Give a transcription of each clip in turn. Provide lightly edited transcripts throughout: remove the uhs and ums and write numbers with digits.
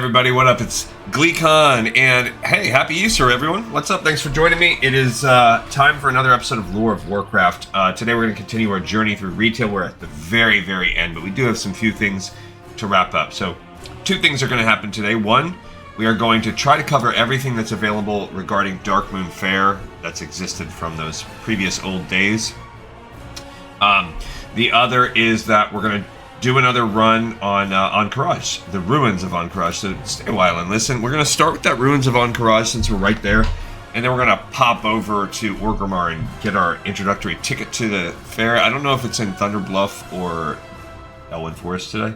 everybody, what up? It's GleeCon, and hey, happy Easter, everyone. What's up? Thanks for joining me. It is time for another episode of Lore of Warcraft. Today we're going to continue our journey through retail. We're at the very, very end, but we do have some few things to wrap up. So, two things are going to happen today. One, we are going to try to cover everything that's available regarding Darkmoon Faire that's existed from those previous old days. The other is that we're going to do another run on Ahn'Qiraj, the ruins of Ahn'Qiraj. So stay a while and listen. We're going to start with that ruins of Ahn'Qiraj since we're right there, and then we're going to pop over to Orgrimmar and get our introductory ticket to the fair. I don't know if it's in Thunder Bluff or Elwyn Forest today,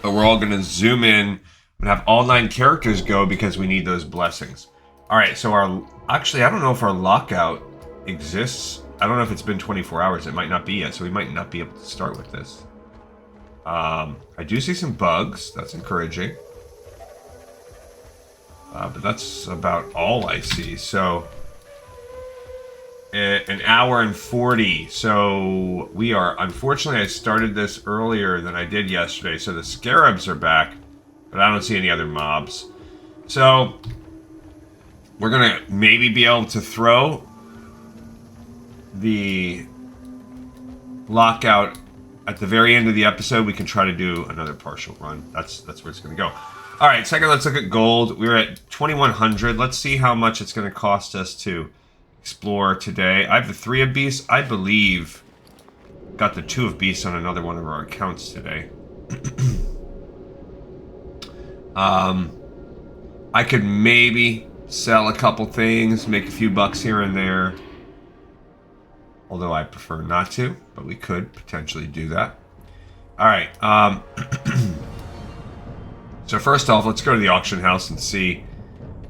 but we're all going to zoom in and have all 9 characters go because we need those blessings. All right, so actually, I don't know if our lockout exists. I don't know if it's been 24 hours. It might not be yet, so we might not be able to start with this. I do see some bugs. That's encouraging. But that's about all I see. So, an hour and 40. So, we are... Unfortunately, I started this earlier than I did yesterday. So, the scarabs are back. But I don't see any other mobs. So, we're going to maybe be able to throw the lockout at the very end of the episode. We can try to do another partial run. That's where it's going to go. All right, second, let's look at gold. We're at 2,100. Let's see how much it's going to cost us to explore today. I have the 3 of beasts. I believe got the 2 of beasts on another one of our accounts today. I could maybe sell a couple things, make a few bucks here and there. Although I prefer not to, but we could potentially do that. All right. So first off, let's go to the auction house and see.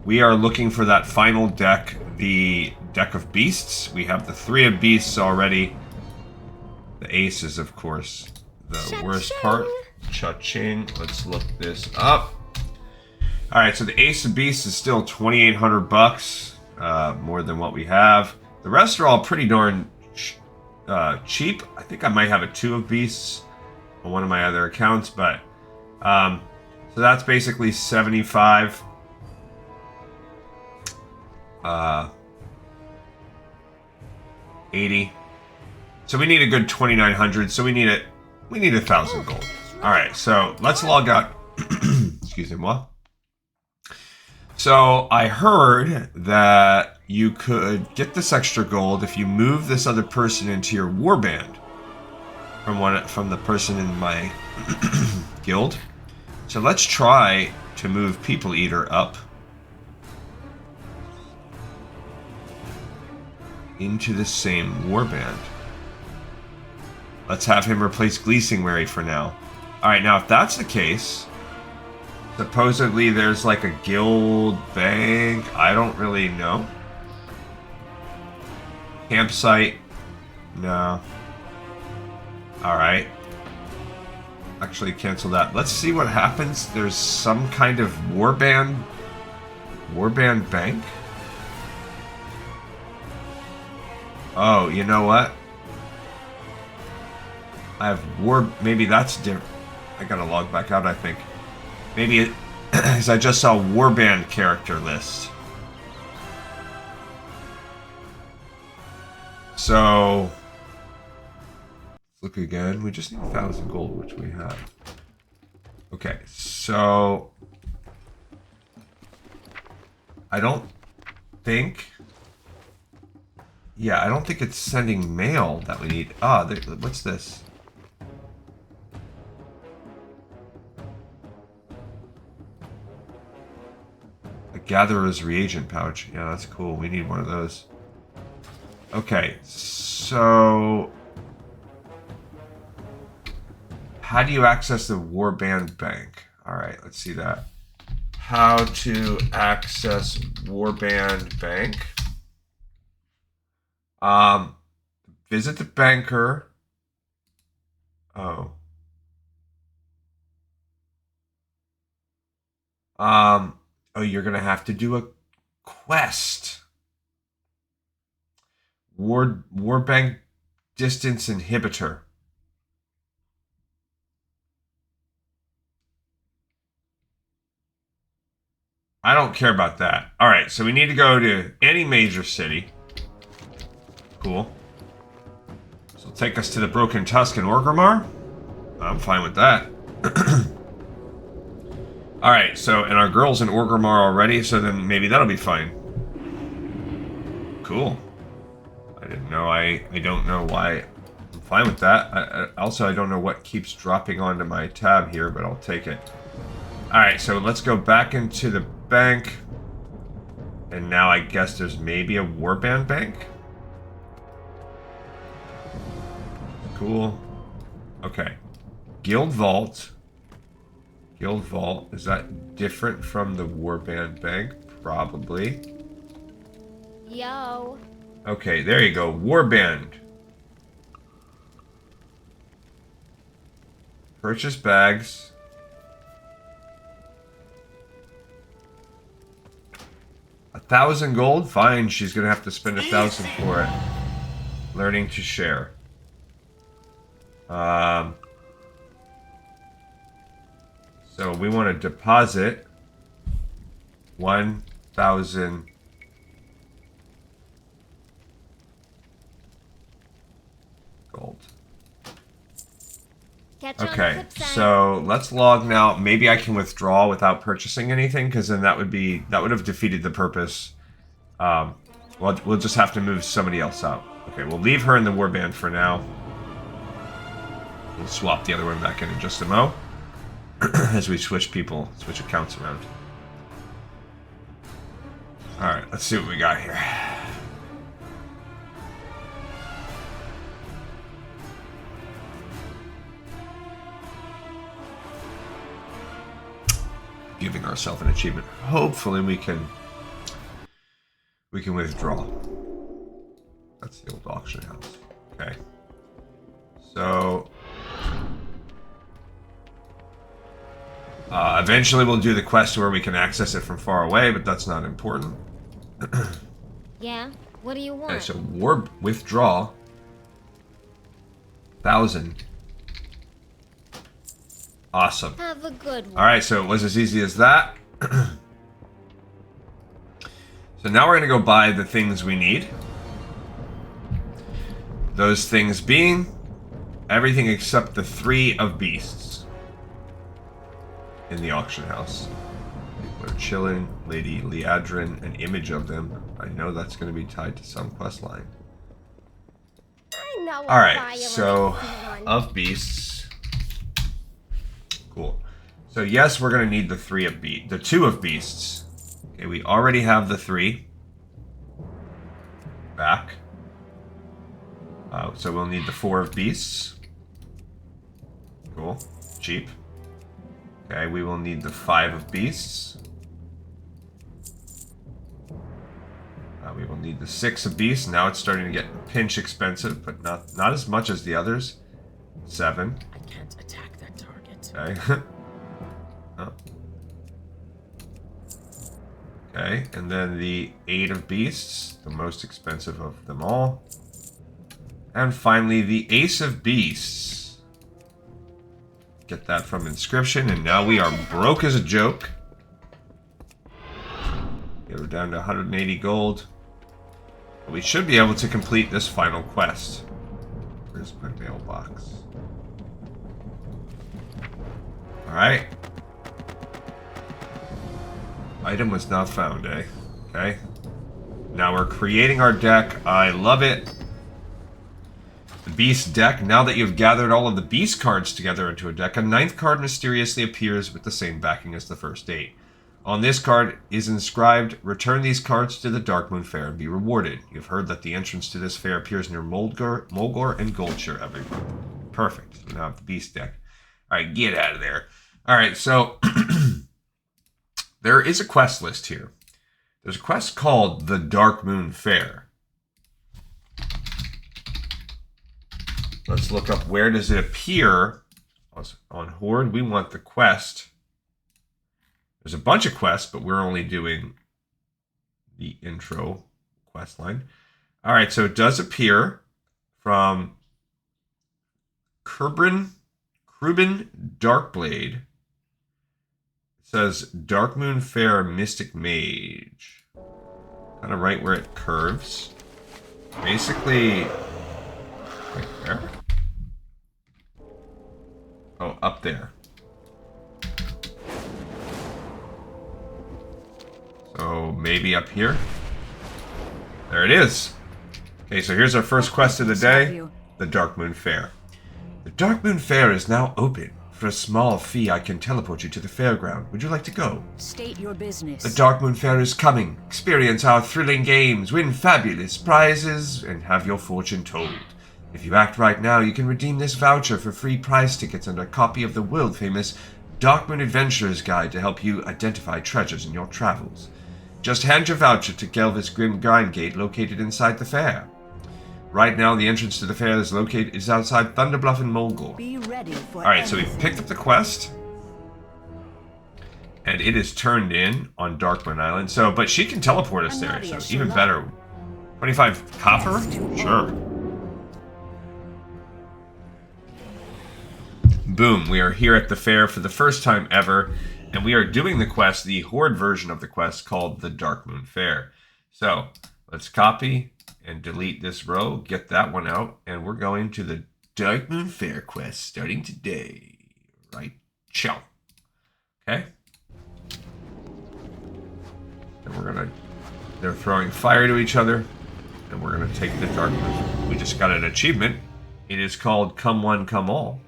We are looking for that final deck, the deck of beasts. We have the 3 of beasts already. The aces, of course, the worst part. Cha-ching. Let's look this up. All right, so the ace of beasts is still 2,800 bucks, more than what we have. The rest are all pretty darn cheap. I think I might have a 2 of beasts on one of my other accounts, but so that's basically 75. 80. So we need a good 2,900. So we need 1,000 gold. All right, so let's log out. Excuse me, what? So I heard that you could get this extra gold if you move this other person into your warband from the person in my guild. So let's try to move People Eater up into the same warband. Let's have him replace Gleesingwary for now. All right, now if that's the case, supposedly there's like a guild bank. I don't really know. Campsite. No. Alright. Actually, cancel that. Let's see what happens. There's some kind of warband bank. Oh, you know what? I have maybe that's different. I gotta log back out, I think. Maybe because I just saw warband character list. So look again. We just need 1,000 gold, which we have. Okay, so I don't think. Yeah, I don't think it's sending mail that we need. What's this? Gatherer's reagent pouch. Yeah, that's cool. We need one of those. Okay, so how do you access the Warband Bank? All right, let's see that. How to access Warband Bank. Visit the banker. Oh. Oh, you're gonna have to do a quest. Warbank distance inhibitor. I don't care about that. All right, so we need to go to any major city. Cool. So take us to the Broken Tusk in Orgrimmar. I'm fine with that. All right, so and our girl's in Orgrimmar already, so then maybe that'll be fine. Cool. I didn't know. I don't know why. I'm fine with that. Also, I don't know what keeps dropping onto my tab here, but I'll take it. All right, so let's go back into the bank. And now I guess there's maybe a warband bank. Cool. Okay. Guild Vault. Guild Vault. Is that different from the warband bank? Probably. Yo. Okay, there you go. Warband. Purchase bags. $1,000 gold? Fine, she's gonna have to spend 1,000 for it. Learning to share. So we want to deposit 1,000 gold. Okay, so let's log now. Maybe I can withdraw without purchasing anything, because then that would have defeated the purpose. We'll just have to move somebody else out. Okay, we'll leave her in the warband for now. We'll swap the other one back in just a mo. As we switch accounts around. Alright, let's see what we got here. Giving ourselves an achievement. Hopefully we can withdraw. That's the old auction house. Okay. So eventually we'll do the quest where we can access it from far away, but that's not important. Yeah? What do you want? Okay, so warp withdraw 1,000. Awesome. Have a good one. Alright, so it was as easy as that. So now we're going to go buy the things we need. Those things being everything except the 3 of beasts in the auction house. People are chilling. Lady Liadrin, an image of them. I know that's going to be tied to some quest line. I know. Alright, so of beasts. Cool. So yes, we're going to need the 2 of beasts. Okay, we already have the 3 back. So we'll need the 4 of beasts. Cool. Cheap. Okay, we will need the 5 of beasts. We will need the 6 of beasts. Now it's starting to get a pinch expensive, but not as much as the others. 7. I can't attack that target. Okay. Oh. Okay, and then the 8 of beasts, the most expensive of them all. And finally, the Ace of Beasts. Get that from Inscription, and now we are broke as a joke. Okay, we're down to 180 gold. But we should be able to complete this final quest. Where's my mailbox? Alright. Item was not found, eh? Okay. Now we're creating our deck. I love it. The Beast deck. Now that you've gathered all of the Beast cards together into a deck, a 9th card mysteriously appears with the same backing as the first 8. On this card is inscribed, return these cards to the Darkmoon Faire and be rewarded. You've heard that the entrance to this fair appears near Mulgore and Goldshire every month. Perfect. So we now have the Beast deck. Alright, get out of there. Alright, so there is a quest list here. There's a quest called the Darkmoon Faire. Let's look up where does it appear. On Horde, we want the quest. There's a bunch of quests, but we're only doing the intro quest line. All right, so it does appear from Krubin Darkblade. It says Darkmoon Faire Mystic Mage. Kind of right where it curves. Basically... Wait, where? Oh, up there. So maybe up here? There it is! Okay, so here's our first quest of the day. The Darkmoon Faire. The Darkmoon Faire is now open. For a small fee, I can teleport you to the fairground. Would you like to go? State your business. The Darkmoon Faire is coming. Experience our thrilling games, win fabulous prizes, and have your fortune told. If you act right now, you can redeem this voucher for free prize tickets and a copy of the world-famous Darkmoon Adventurer's Guide to help you identify treasures in your travels. Just hand your voucher to Gelvis Grim Grindgate, located inside the fair. Right now, the entrance to the fair is outside Thunderbluff and Mulgore. Be ready for Alright, so we picked up the quest. And it is turned in on Darkmoon Island. So, but she can teleport us there, so even better. 25 copper? Sure. Boom, we are here at the fair for the first time ever. And we are doing the quest, the Horde version of the quest called the Darkmoon Faire. So, let's copy and delete this row, get that one out, and we're going to the Darkmoon Faire quest starting today. Right? Ciao. Okay? And we're gonna... They're throwing fire to each other, and we're gonna take the Darkmoon. We just got an achievement. It is called Come One, Come All.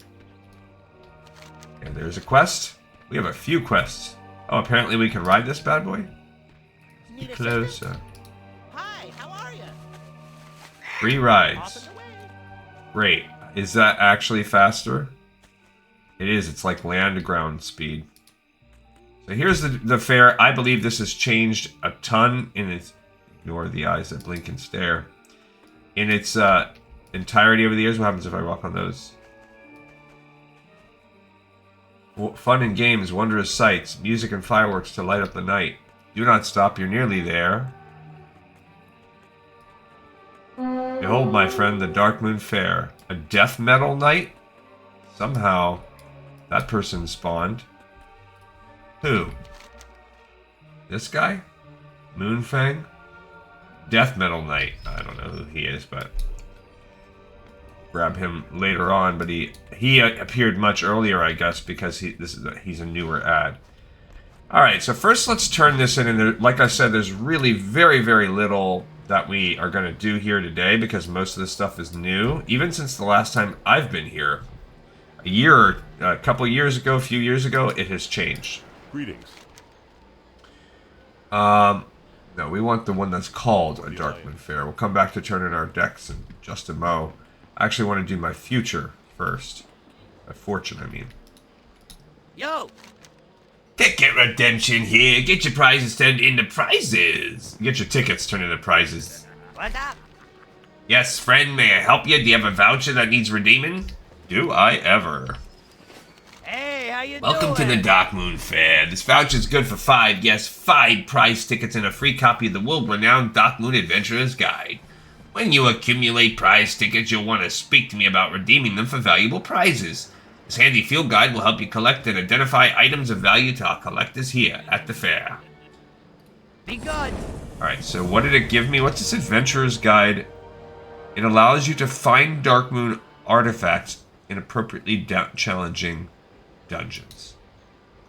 And there's a quest. We have a few quests. Oh, apparently we can ride this bad boy? Get closer. Hi, how are you? Free rides. Great. Is that actually faster? It is. It's like land-to-ground speed. So here's the fair. I believe this has changed a ton in its... Ignore the eyes that blink and stare. In its entirety over the years. What happens if I walk on those? Fun and games, wondrous sights, music and fireworks to light up the night. Do not stop, you're nearly there. Behold, my friend, the Darkmoon Faire. A death metal night? Somehow, that person spawned. Who? This guy? Moonfang? Death metal night. I don't know who he is, but... grab him later on, but he appeared much earlier, I guess, because he's a newer ad. All right, so first let's turn this in, and there, like I said, there's really very, very little that we are going to do here today because most of this stuff is new, even since the last time I've been here. A couple years ago, a few years ago, it has changed. Greetings. No, we want the one that's called a Darkmoon Faire. We'll come back to turn in our decks in just a mo. I actually want to do my future first. My fortune, I mean. Yo! Ticket redemption here. Get your prizes turned into prizes. Get your tickets turned into prizes. What's up? Yes, friend, may I help you? Do you have a voucher that needs redeeming? Do I ever? Hey, how you Welcome to doing? the Darkmoon Faire. This voucher's good for 5 prize tickets and a free copy of the world-renowned Darkmoon Adventurer's Guide. When you accumulate prize tickets, you'll want to speak to me about redeeming them for valuable prizes. This handy field guide will help you collect and identify items of value to our collectors here at the fair. Be good. Alright, so what did it give me? What's this Adventurer's Guide? It allows you to find Darkmoon artifacts in appropriately challenging dungeons.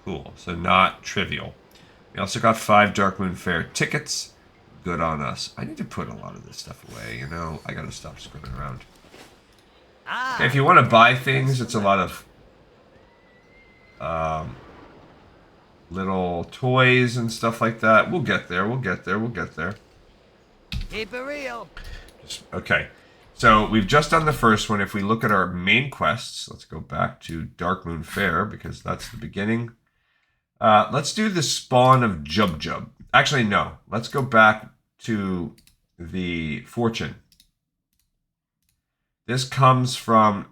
Cool, so not trivial. We also got 5 Darkmoon Faire tickets. Good on us. I need to put a lot of this stuff away, you know? I gotta stop screwing around. Okay, if you want to buy things, it's a lot of little toys and stuff like that. We'll get there, we'll get there, we'll get there. Keep it real. Okay, so we've just done the first one. If we look at our main quests, let's go back to Darkmoon Faire because that's the beginning. Let's do the spawn of Jubjub. Actually, no. Let's go back to the fortune. This comes from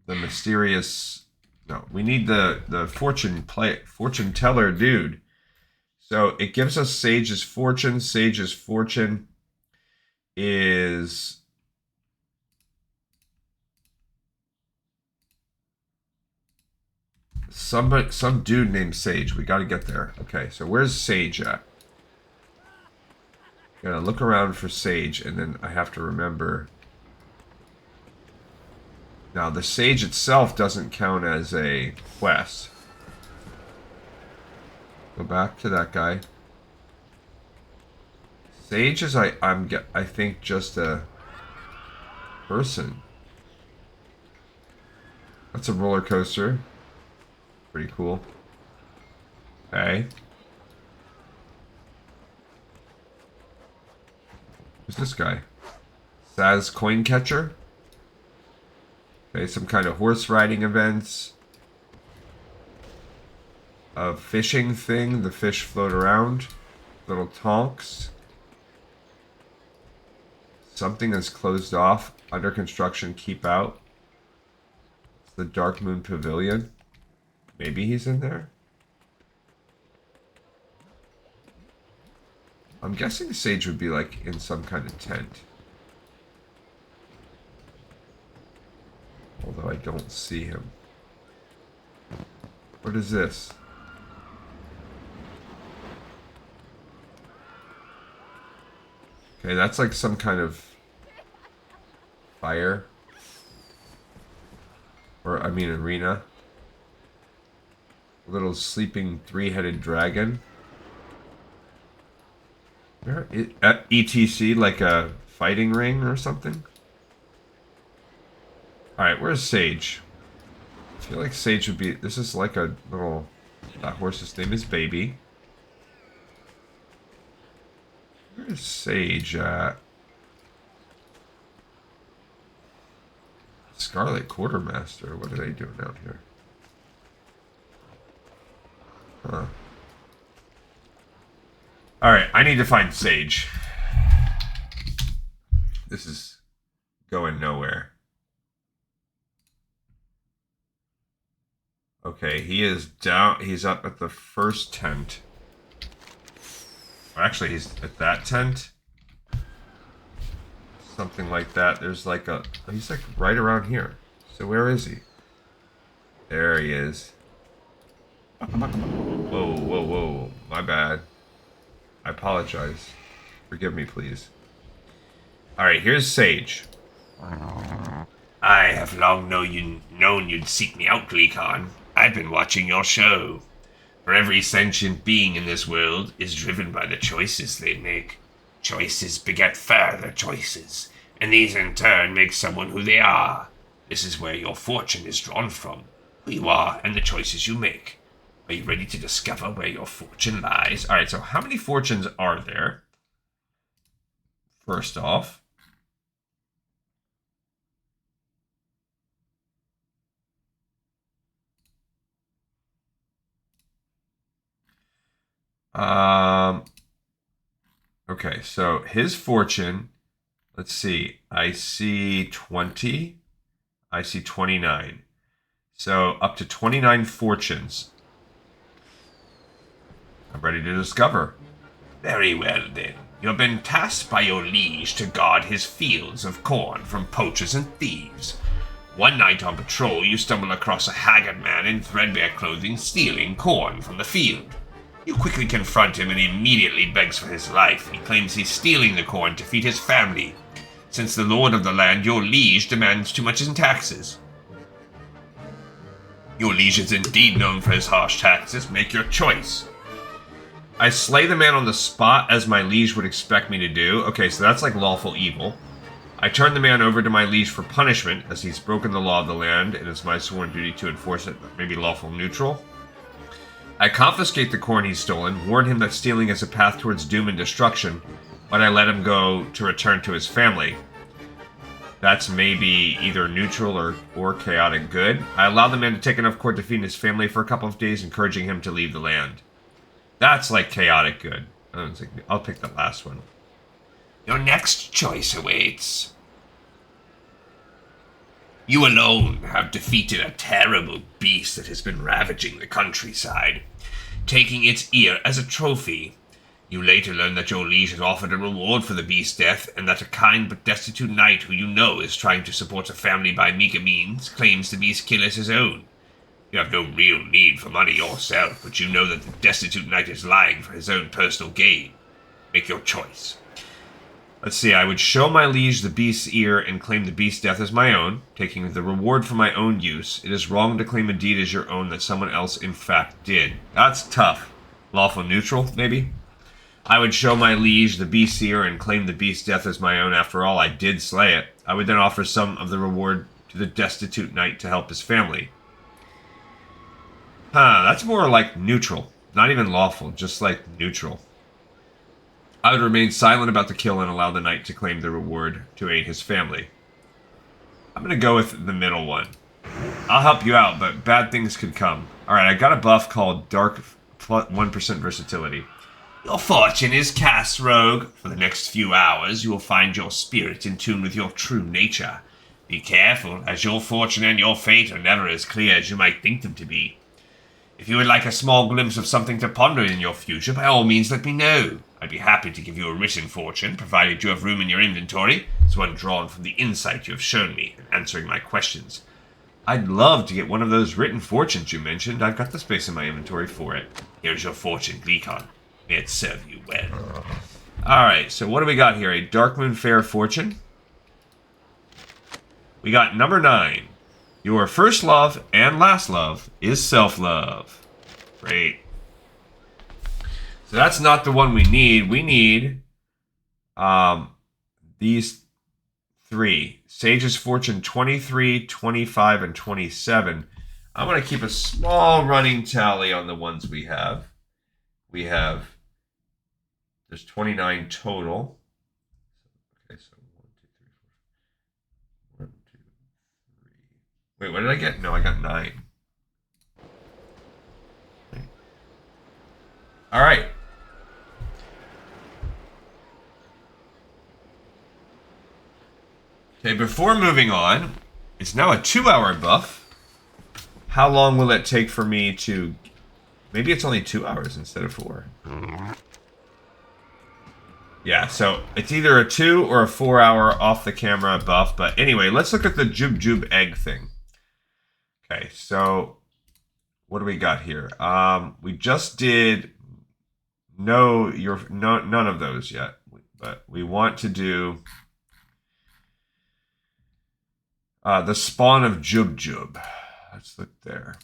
the mysterious... No, we need the fortune teller dude. So it gives us Sage's fortune. Sage's fortune is some dude named Sage. We gotta get there. Okay, so where's Sage at? Gotta look around for Sage, and then I have to remember. Now, the Sage itself doesn't count as a quest. Go back to that guy. Sage is, I think, just a person. That's a roller coaster. Pretty cool. Okay. Who's this guy? Saz Coin Catcher? Okay, some kind of horse riding events. A fishing thing. The fish float around. Little tonks. Something that's closed off. Under construction, keep out. It's the Darkmoon Pavilion. Maybe he's in there? I'm guessing Sage would be like in some kind of tent. Although I don't see him. What is this? Okay, that's like some kind of fire. Or, I mean, arena. A little sleeping three-headed dragon. Where is, ETC, like a fighting ring or something? Alright, where's Sage? I feel like Sage would be... This is like a little... That horse's name is Baby. Where's Sage at? Scarlet Quartermaster. What are they doing out here? Huh. Alright, I need to find Sage. This is going nowhere. Okay, he is down. He's up at the first tent. Actually, he's at that tent. Something like that. There's like a... He's like right around here. So where is he? There he is. Whoa, whoa, whoa. My bad. I apologize. Forgive me, please. Alright, here's Sage. I have long known you'd seek me out, Gleekon. I've been watching your show. For every sentient being in this world is driven by the choices they make. Choices beget further choices, and these in turn make someone who they are. This is where your fortune is drawn from, who you are and the choices you make. Are you ready to discover where your fortune lies? Alright, so how many fortunes are there? First off. Okay, so his fortune, let's see, I see 20, I see 29. So up to 29 fortunes. I'm ready to discover. Very well, then. You've been tasked by your liege to guard his fields of corn from poachers and thieves. One night on patrol, you stumble across a haggard man in threadbare clothing stealing corn from the field. You quickly confront him and he immediately begs for his life. He claims he's stealing the corn to feed his family. Since the lord of the land, your liege demands too much in taxes. Your liege is indeed known for his harsh taxes. Make your choice. I slay the man on the spot as my liege would expect me to do. Okay, so that's like lawful evil. I turn the man over to my liege for punishment as he's broken the law of the land and it's my sworn duty to enforce it. Maybe lawful neutral. I confiscate the corn he's stolen, warn him that stealing is a path towards doom and destruction, but I let him go to return to his family. That's maybe either neutral or chaotic good. I allow the man to take enough corn to feed his family for a couple of days, encouraging him to leave the land. That's like chaotic good. I'll pick the last one. Your next choice awaits. You alone have defeated a terrible beast that has been ravaging the countryside, taking its ear as a trophy. You later learn that your liege has offered a reward for the beast's death, and that a kind but destitute knight who you know is trying to support a family by meager means claims the beast's kill as his own. You have no real need for money yourself, but you know that the destitute knight is lying for his own personal gain. Make your choice. Let's see, I would show my liege the beast's ear and claim the beast's death as my own, taking the reward for my own use. It is wrong to claim a deed as your own that someone else in fact did. That's tough. Lawful neutral, maybe? I would show my liege the beast's ear and claim the beast's death as my own. After all, I did slay it. I would then offer some of the reward to the destitute knight to help his family. That's more like neutral. Not even lawful, just like neutral. I would remain silent about the kill and allow the knight to claim the reward to aid his family. I'm going to go with the middle one. I'll help you out, but bad things could come. Alright, I got a buff called Dark 1% Versatility. Your fortune is cast, rogue. For the next few hours, you will find your spirit in tune with your true nature. Be careful, as your fortune and your fate are never as clear as you might think them to be. If you would like a small glimpse of something to ponder in your future, by all means let me know. I'd be happy to give you a written fortune, provided you have room in your inventory. It's one drawn from the insight you have shown me in answering my questions. I'd love to get one of those written fortunes you mentioned. I've got the space in my inventory for it. Here's your fortune, Gleekon. May it serve you well. Alright, so what do we got here? A Darkmoon Faire fortune. We got number 9. Your first love and last love is self-love. Great. So that's not the one we need. We need these 3. Sage's Fortune 23, 25, and 27. I'm going to keep a small running tally on the ones we have. There's 29 total. Okay, so 1, 2, 3, 4. 1, 2, 3. Wait, what did I get? No, I got 9. All right. Okay, before moving on, it's now a 2-hour buff. How long will it take for me to... Maybe it's only 2 hours instead of 4. Yeah, so it's either a 2 or a 4-hour off-the-camera buff. But anyway, let's look at the Jubjub egg thing. Okay, so what do we got here? We just did none of those yet. But we want to do... the spawn of Jubjub. Let's look there.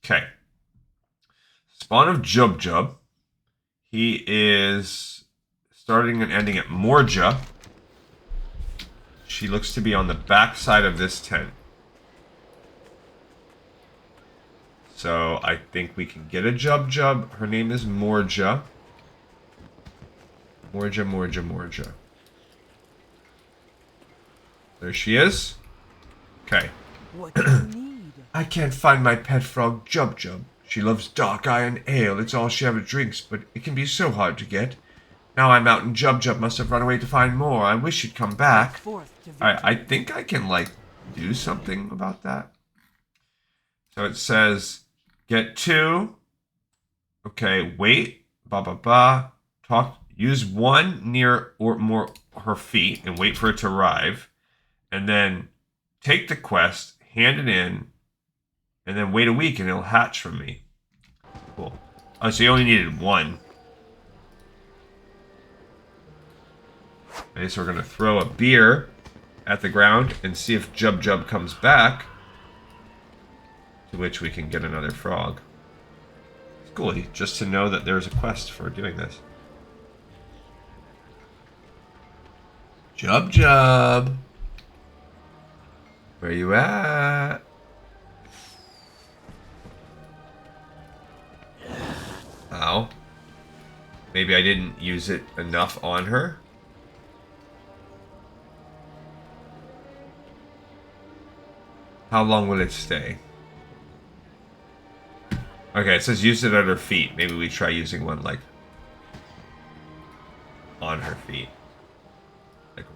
Okay. Spawn of Jubjub. He is starting and ending at Morja. She looks to be on the back side of this tent. So I think we can get a Jubjub. Her name is Morja. Morja. There she is. Okay. What do you need? I can't find my pet frog, Jubjub. She loves dark iron ale. It's all she ever drinks, but it can be so hard to get. Now I'm out and Jubjub must have run away to find more. I wish she'd come back. Alright, I think I can, do something about that. So it says, get 2. Okay, wait. Talk. Use 1 near or more her feet and wait for it to arrive. And then take the quest, hand it in, and then wait a week and it'll hatch from me. Cool. Oh, so you only needed 1. Okay, so we're going to throw a beer at the ground and see if Jubjub comes back. To which we can get another frog. It's cool, just to know that there's a quest for doing this. Jubjub! Where you at? Ow. Maybe I didn't use it enough on her. How long will it stay? Okay, it says use it at her feet. Maybe we try using one, on her feet.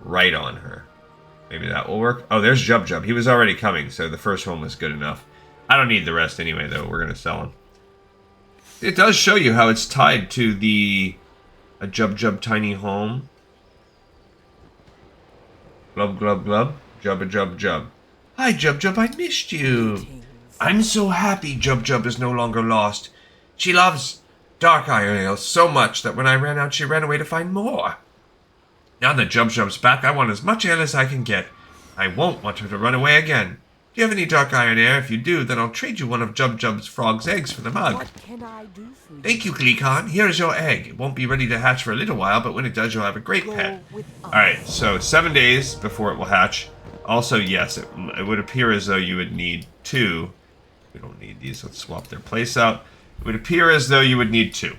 Right on her. Maybe that will work. Oh, there's Jubjub. He was already coming, so the first one was good enough. I don't need the rest anyway, though. We're going to sell him. It does show you how it's tied to a Jubjub tiny home. Glub, glub, glub. Jubba, jub, jub. Hi, Jubjub. I missed you. I'm so happy Jubjub is no longer lost. She loves dark iron ale so much that when I ran out, she ran away to find more. Now that Jubjub's back, I want as much ale as I can get. I won't want her to run away again. Do you have any dark iron ale? If you do, then I'll trade you one of Jubjub's frog's eggs for the mug. What can I do for you? Thank you, Gleekon. Here is your egg. It won't be ready to hatch for a little while, but when it does, you'll have a great pet. Alright, so 7 days before it will hatch. Also, yes, it would appear as though you would need 2. We don't need these. Let's swap their place out. It would appear as though you would need 2.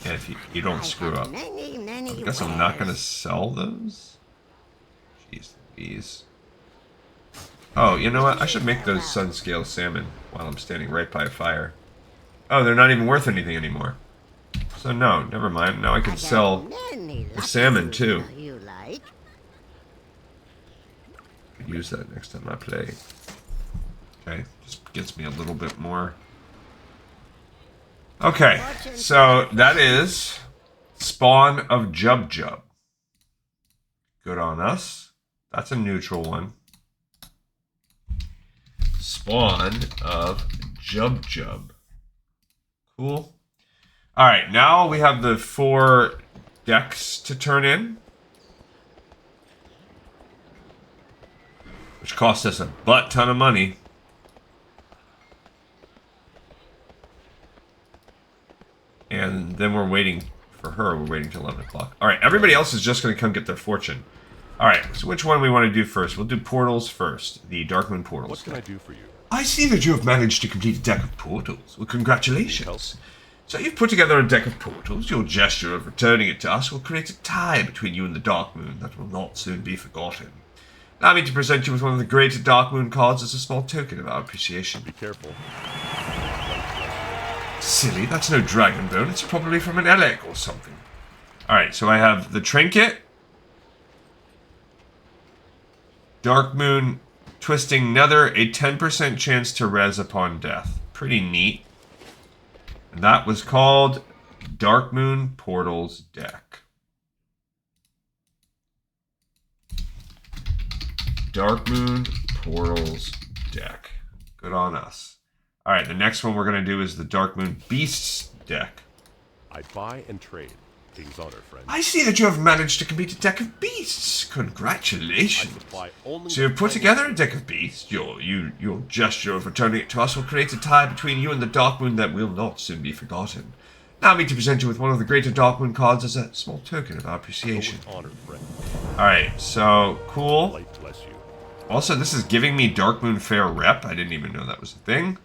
And if you don't screw up. I guess I'm not going to sell those. Jeez Louise. Oh, you know what? I should make those sun-scale salmon while I'm standing right by a fire. Oh, they're not even worth anything anymore. So no, never mind. Now I can sell the salmon too. Could use that next time I play. Okay, just gets me a little bit more. Okay, so that is Spawn of Jubjub. Good on us. That's a neutral one. Spawn of Jubjub. Cool. Alright, now we have the 4 decks to turn in. Which cost us a butt ton of money. And then we're waiting for her. We're waiting till 11 o'clock. Alright, everybody else is just going to come get their fortune. Alright, so which one we want to do first? We'll do portals first. The Darkmoon portals. What can I do for you? I see that you have managed to complete a deck of portals. Well, congratulations. So you've put together a deck of portals. Your gesture of returning it to us will create a tie between you and the Darkmoon that will not soon be forgotten. Allow me to present you with one of the greater Darkmoon cards as a small token of our appreciation. Be careful. Silly, that's no dragon bone. It's probably from an Elec or something. Alright, so I have the trinket. Darkmoon Twisting Nether, a 10% chance to res upon death. Pretty neat. And that was called Darkmoon Portals deck. Darkmoon Portals deck. Good on us. Alright, the next one we're going to do is the Darkmoon Beasts deck. I buy and trade. King's honor, friend. I see that you have managed to complete a deck of beasts. Congratulations. So you've put together a deck of beasts. Your gesture of returning it to us will create a tie between you and the Darkmoon that will not soon be forgotten. Allow me to present you with one of the greater Darkmoon cards as a small token of our appreciation. Alright, so cool. Light bless you. Also, this is giving me Darkmoon Faire rep. I didn't even know that was a thing.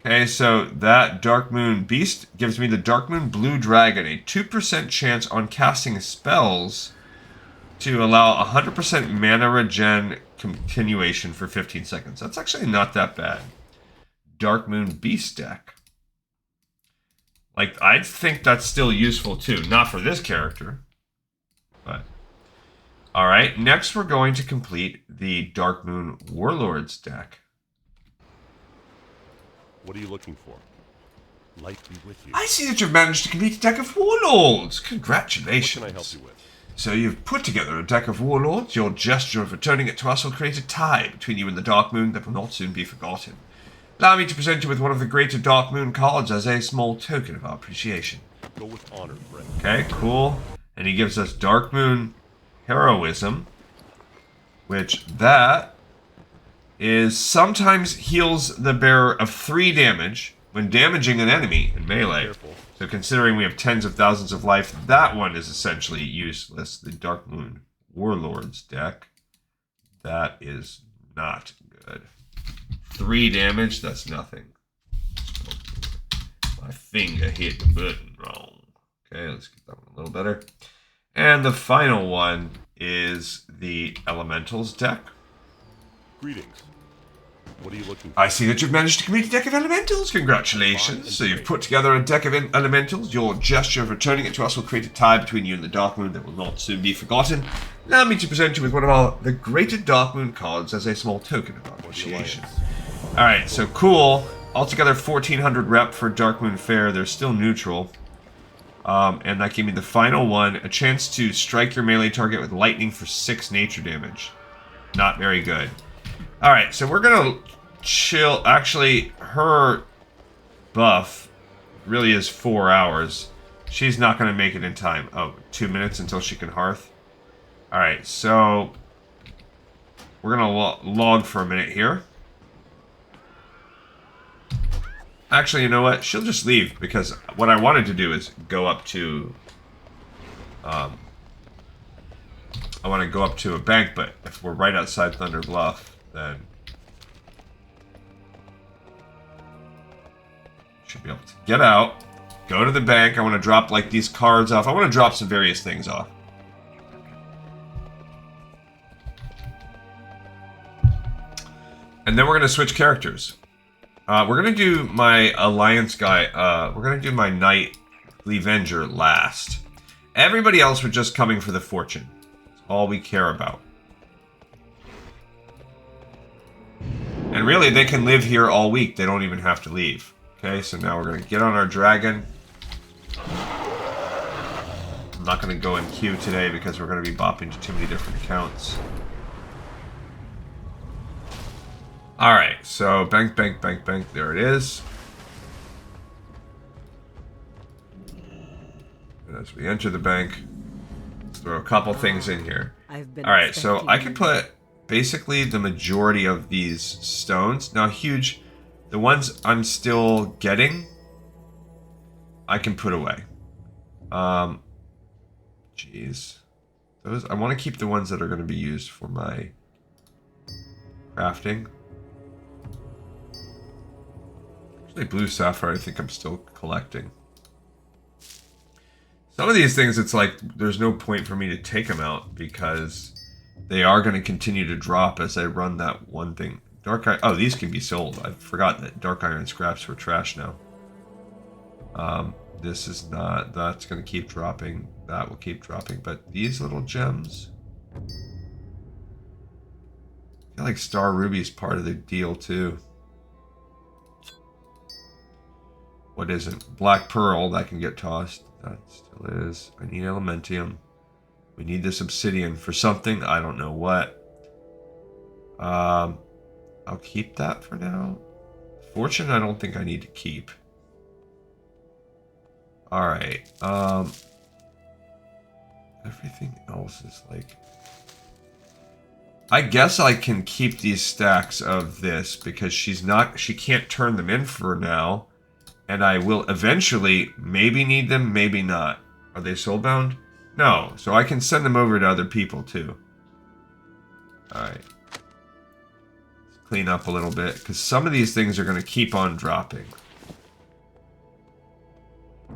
Okay, so that Darkmoon Beast gives me the Darkmoon Blue Dragon, a 2% chance on casting spells to allow 100% mana regen continuation for 15 seconds. That's actually not that bad. Darkmoon Beast deck. Like, I think that's still useful too. Not for this character, but... Alright, next we're going to complete the Darkmoon Warlords deck. What are you looking for? Light be with you. I see that you've managed to complete a deck of Warlords. Congratulations. What can I help you with? So you've put together a deck of Warlords. Your gesture of returning it to us will create a tie between you and the Darkmoon that will not soon be forgotten. Allow me to present you with one of the greater Darkmoon cards as a small token of our appreciation. Go with honor, friend. Okay, cool. And he gives us Darkmoon Heroism, which that is sometimes heals the bearer of 3 damage when damaging an enemy in melee. Careful. So considering we have tens of thousands of life, that one is essentially useless. The Darkmoon Warlords deck, that is not good. 3 damage, that's nothing. My finger hit the button wrong. Okay, let's get that one a little better. And the final one is the Elementals deck. Greetings. What are you looking for? I see that you've managed to complete a deck of Elementals. Congratulations. So you've put together a deck of Elementals. Your gesture of returning it to us will create a tie between you and the Darkmoon that will not soon be forgotten. Allow me to present you with one of the greater Darkmoon cards as a small token of our appreciation. Alright, so cool. Altogether 1400 rep for Darkmoon Faire. They're still neutral. And that gave me the final one. A chance to strike your melee target with lightning for 6 nature damage. Not very good. Alright, so we're gonna chill. Actually, her buff really is 4 hours. She's not gonna make it in time. Oh, 2 minutes until she can hearth. Alright, so we're gonna log for a minute here. Actually, you know what? She'll just leave, because what I wanted to do is go up to... I want to go up to a bank, but if we're right outside Thunder Bluff, then... should be able to get out, go to the bank. I want to drop, like, these cards off. I want to drop some various things off. And then we're going to switch characters. We're going to do my Alliance guy. We're going to do my Knight Levenger last. Everybody else were just coming for the fortune. That's all we care about. And really, they can live here all week. They don't even have to leave. Okay, so now we're going to get on our dragon. I'm not going to go in queue today because we're going to be bopping to too many different accounts. Alright, so bank, bank, bank, bank. There it is. And as we enter the bank, let's throw a couple things in here. Alright, so I can put basically the majority of these stones. Now, huge, the ones I'm still getting, I can put away. Jeez. Those, I want to keep the ones that are going to be used for my crafting. Blue sapphire, I think I'm still collecting. Some of these things, it's like there's no point for me to take them out because they are going to continue to drop as I run that one thing. Dark iron. Oh, these can be sold. I forgot that dark iron scraps were trash now. This is not. That's going to keep dropping. That will keep dropping. But these little gems, I feel like Star Ruby is part of the deal too. What isn't? Black Pearl, that can get tossed. That still is. I need Elementium. We need this obsidian for something. I don't know what. I'll keep that for now. Fortune, I don't think I need to keep. Alright. Everything else is like... I guess I can keep these stacks of this because she can't turn them in for now. And I will eventually maybe need them, maybe not. Are they soulbound? No. So I can send them over to other people too. Alright. Let's clean up a little bit. Because some of these things are going to keep on dropping.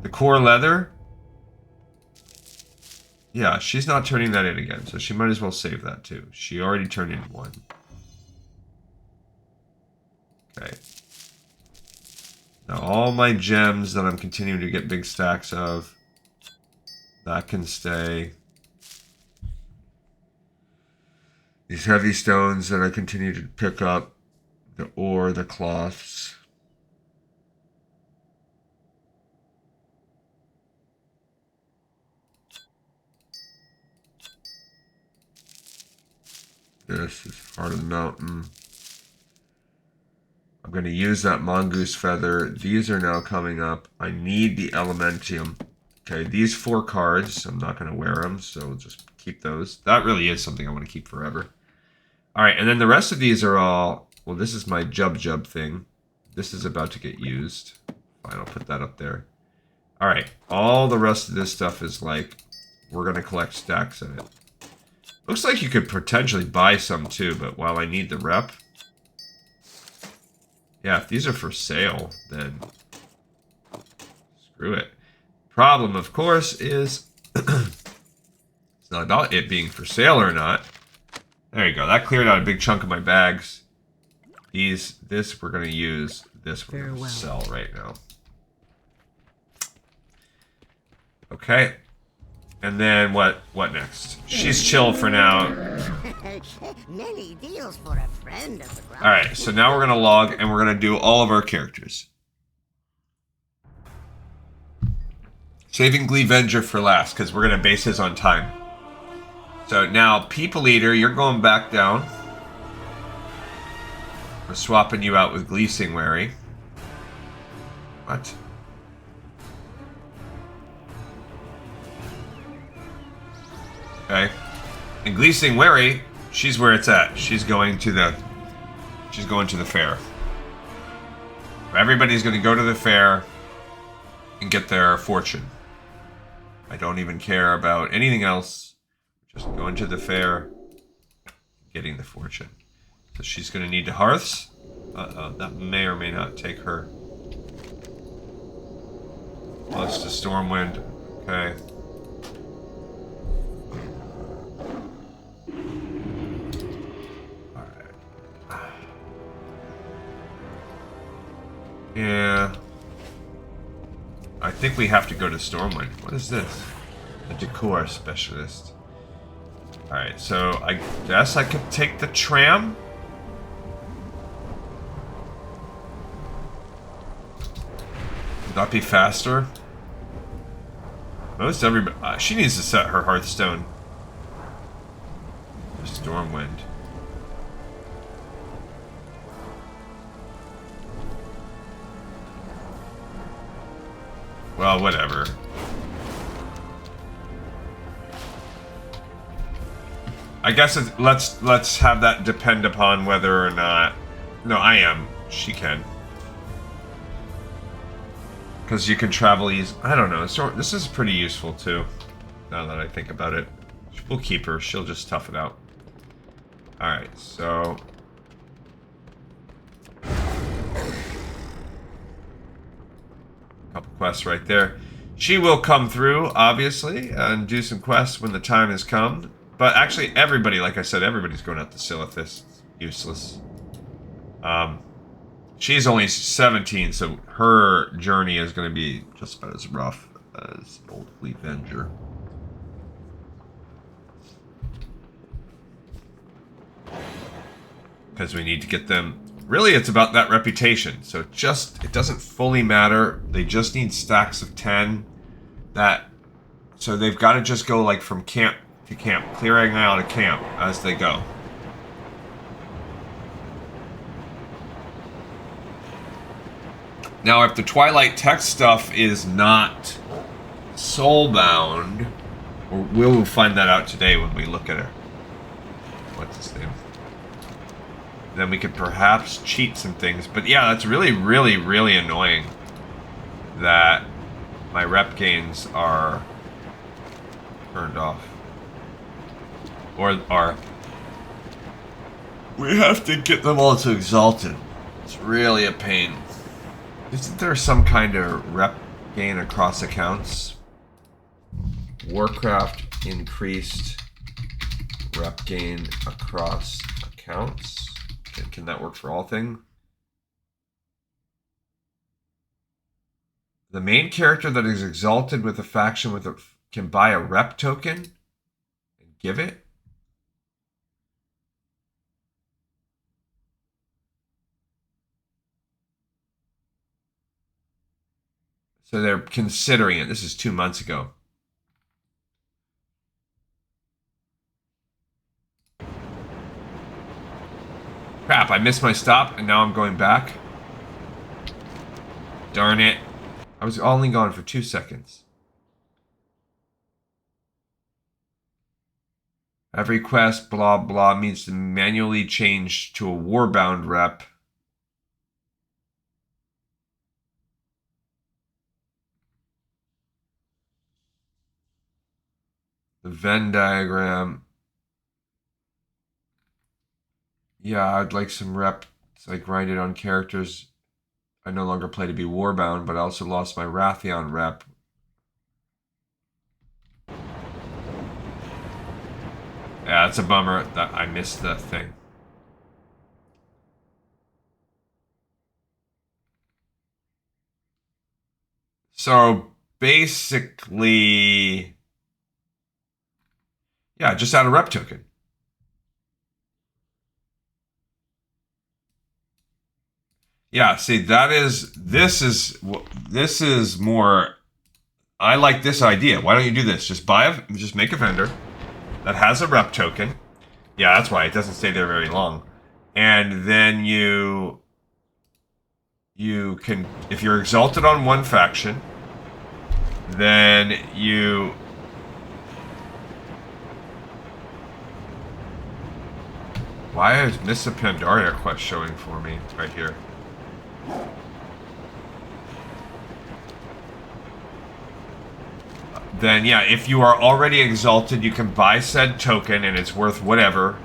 The core leather. Yeah, she's not turning that in again. So she might as well save that too. She already turned in one. Okay. Now all my gems that I'm continuing to get big stacks of, that can stay. These heavy stones that I continue to pick up, the ore, the cloths. This is Heart of the Mountain. I'm going to use that mongoose feather. These are now coming up. I need the Elementium. Okay, these 4 cards, I'm not going to wear them, so just keep those. That really is something I want to keep forever. Alright, and then the rest of these are all... Well, this is my Jubjub thing. This is about to get used. Fine, I'll put that up there. Alright, all the rest of this stuff is like... We're going to collect stacks of it. Looks like you could potentially buy some too, but while I need the rep... Yeah, if these are for sale, then screw it. Problem, of course, is it's not about it being for sale or not. There you go. That cleared out a big chunk of my bags. This we're going to use. This we're going to sell right now. Okay. And then what next? She's chill for now. Many deals for a friend of the ground. Alright, so now we're going to log and we're going to do all of our characters. Saving Gleevenger for last, because we're going to base his on time. So now, People Eater, you're going back down. We're swapping you out with Gleesingwary. What? Okay. And Gleesingwary, she's where it's at. She's going to the fair. Everybody's going to go to the fair and get their fortune. I don't even care about anything else. Just going to the fair, getting the fortune. So she's going to need the hearths. That may or may not take her. Plus the Stormwind. Okay. Alright. Yeah. I think we have to go to Stormwind. What is this? A decor specialist. Alright, so I guess I could take the tram? Would that be faster? Most everybody... she needs to set her Hearthstone. Stormwind. Well, whatever. I guess let's have that depend upon whether or not... No, I am. She can. Because you can travel easy. I don't know. So this is pretty useful too. Now that I think about it, we'll keep her. She'll just tough it out. All right. So. Couple quests right there. She will come through, obviously, and do some quests when the time has come. But actually, everybody, like I said, everybody's going out to Silithus. It's useless. She's only 17, so her journey is going to be just about as rough as old Gleevenger. Because we need to get them... Really, it's about that reputation. So it doesn't fully matter. They just need stacks of 10. So they've got to just go like from camp to camp, clearing out a camp as they go. Now, if the Twilight text stuff is not soulbound, we'll find that out today when we look at it. What's his name? Then we could perhaps cheat some things. But yeah, that's really, really, really annoying that my rep gains are turned off. Or are... We have to get them all to Exalted. It's really a pain. Isn't there some kind of rep gain across accounts? Warcraft increased rep gain across accounts. Can that work for all things? The main character that is exalted with a faction can buy a rep token and give it. So they're considering it. This is 2 months ago. Crap, I missed my stop and now I'm going back. Darn it. I was only gone for 2 seconds. Every quest, blah, blah, means to manually change to a warbound rep. The Venn diagram. Yeah, I'd like some reps. I grinded on characters. I no longer play to be warbound, but I also lost my Wrathion rep. Yeah, it's a bummer that I missed the thing. So basically, yeah, just add a rep token. Yeah, see, this is more I like this idea. Why don't you do this? Just make a vendor that has a rep token. Yeah, that's why it doesn't stay there very long. And then you can, if you're exalted on one faction, then you why is Miss Pandaria quest showing for me right here? Then yeah, if you are already exalted, you can buy said token and it's worth whatever,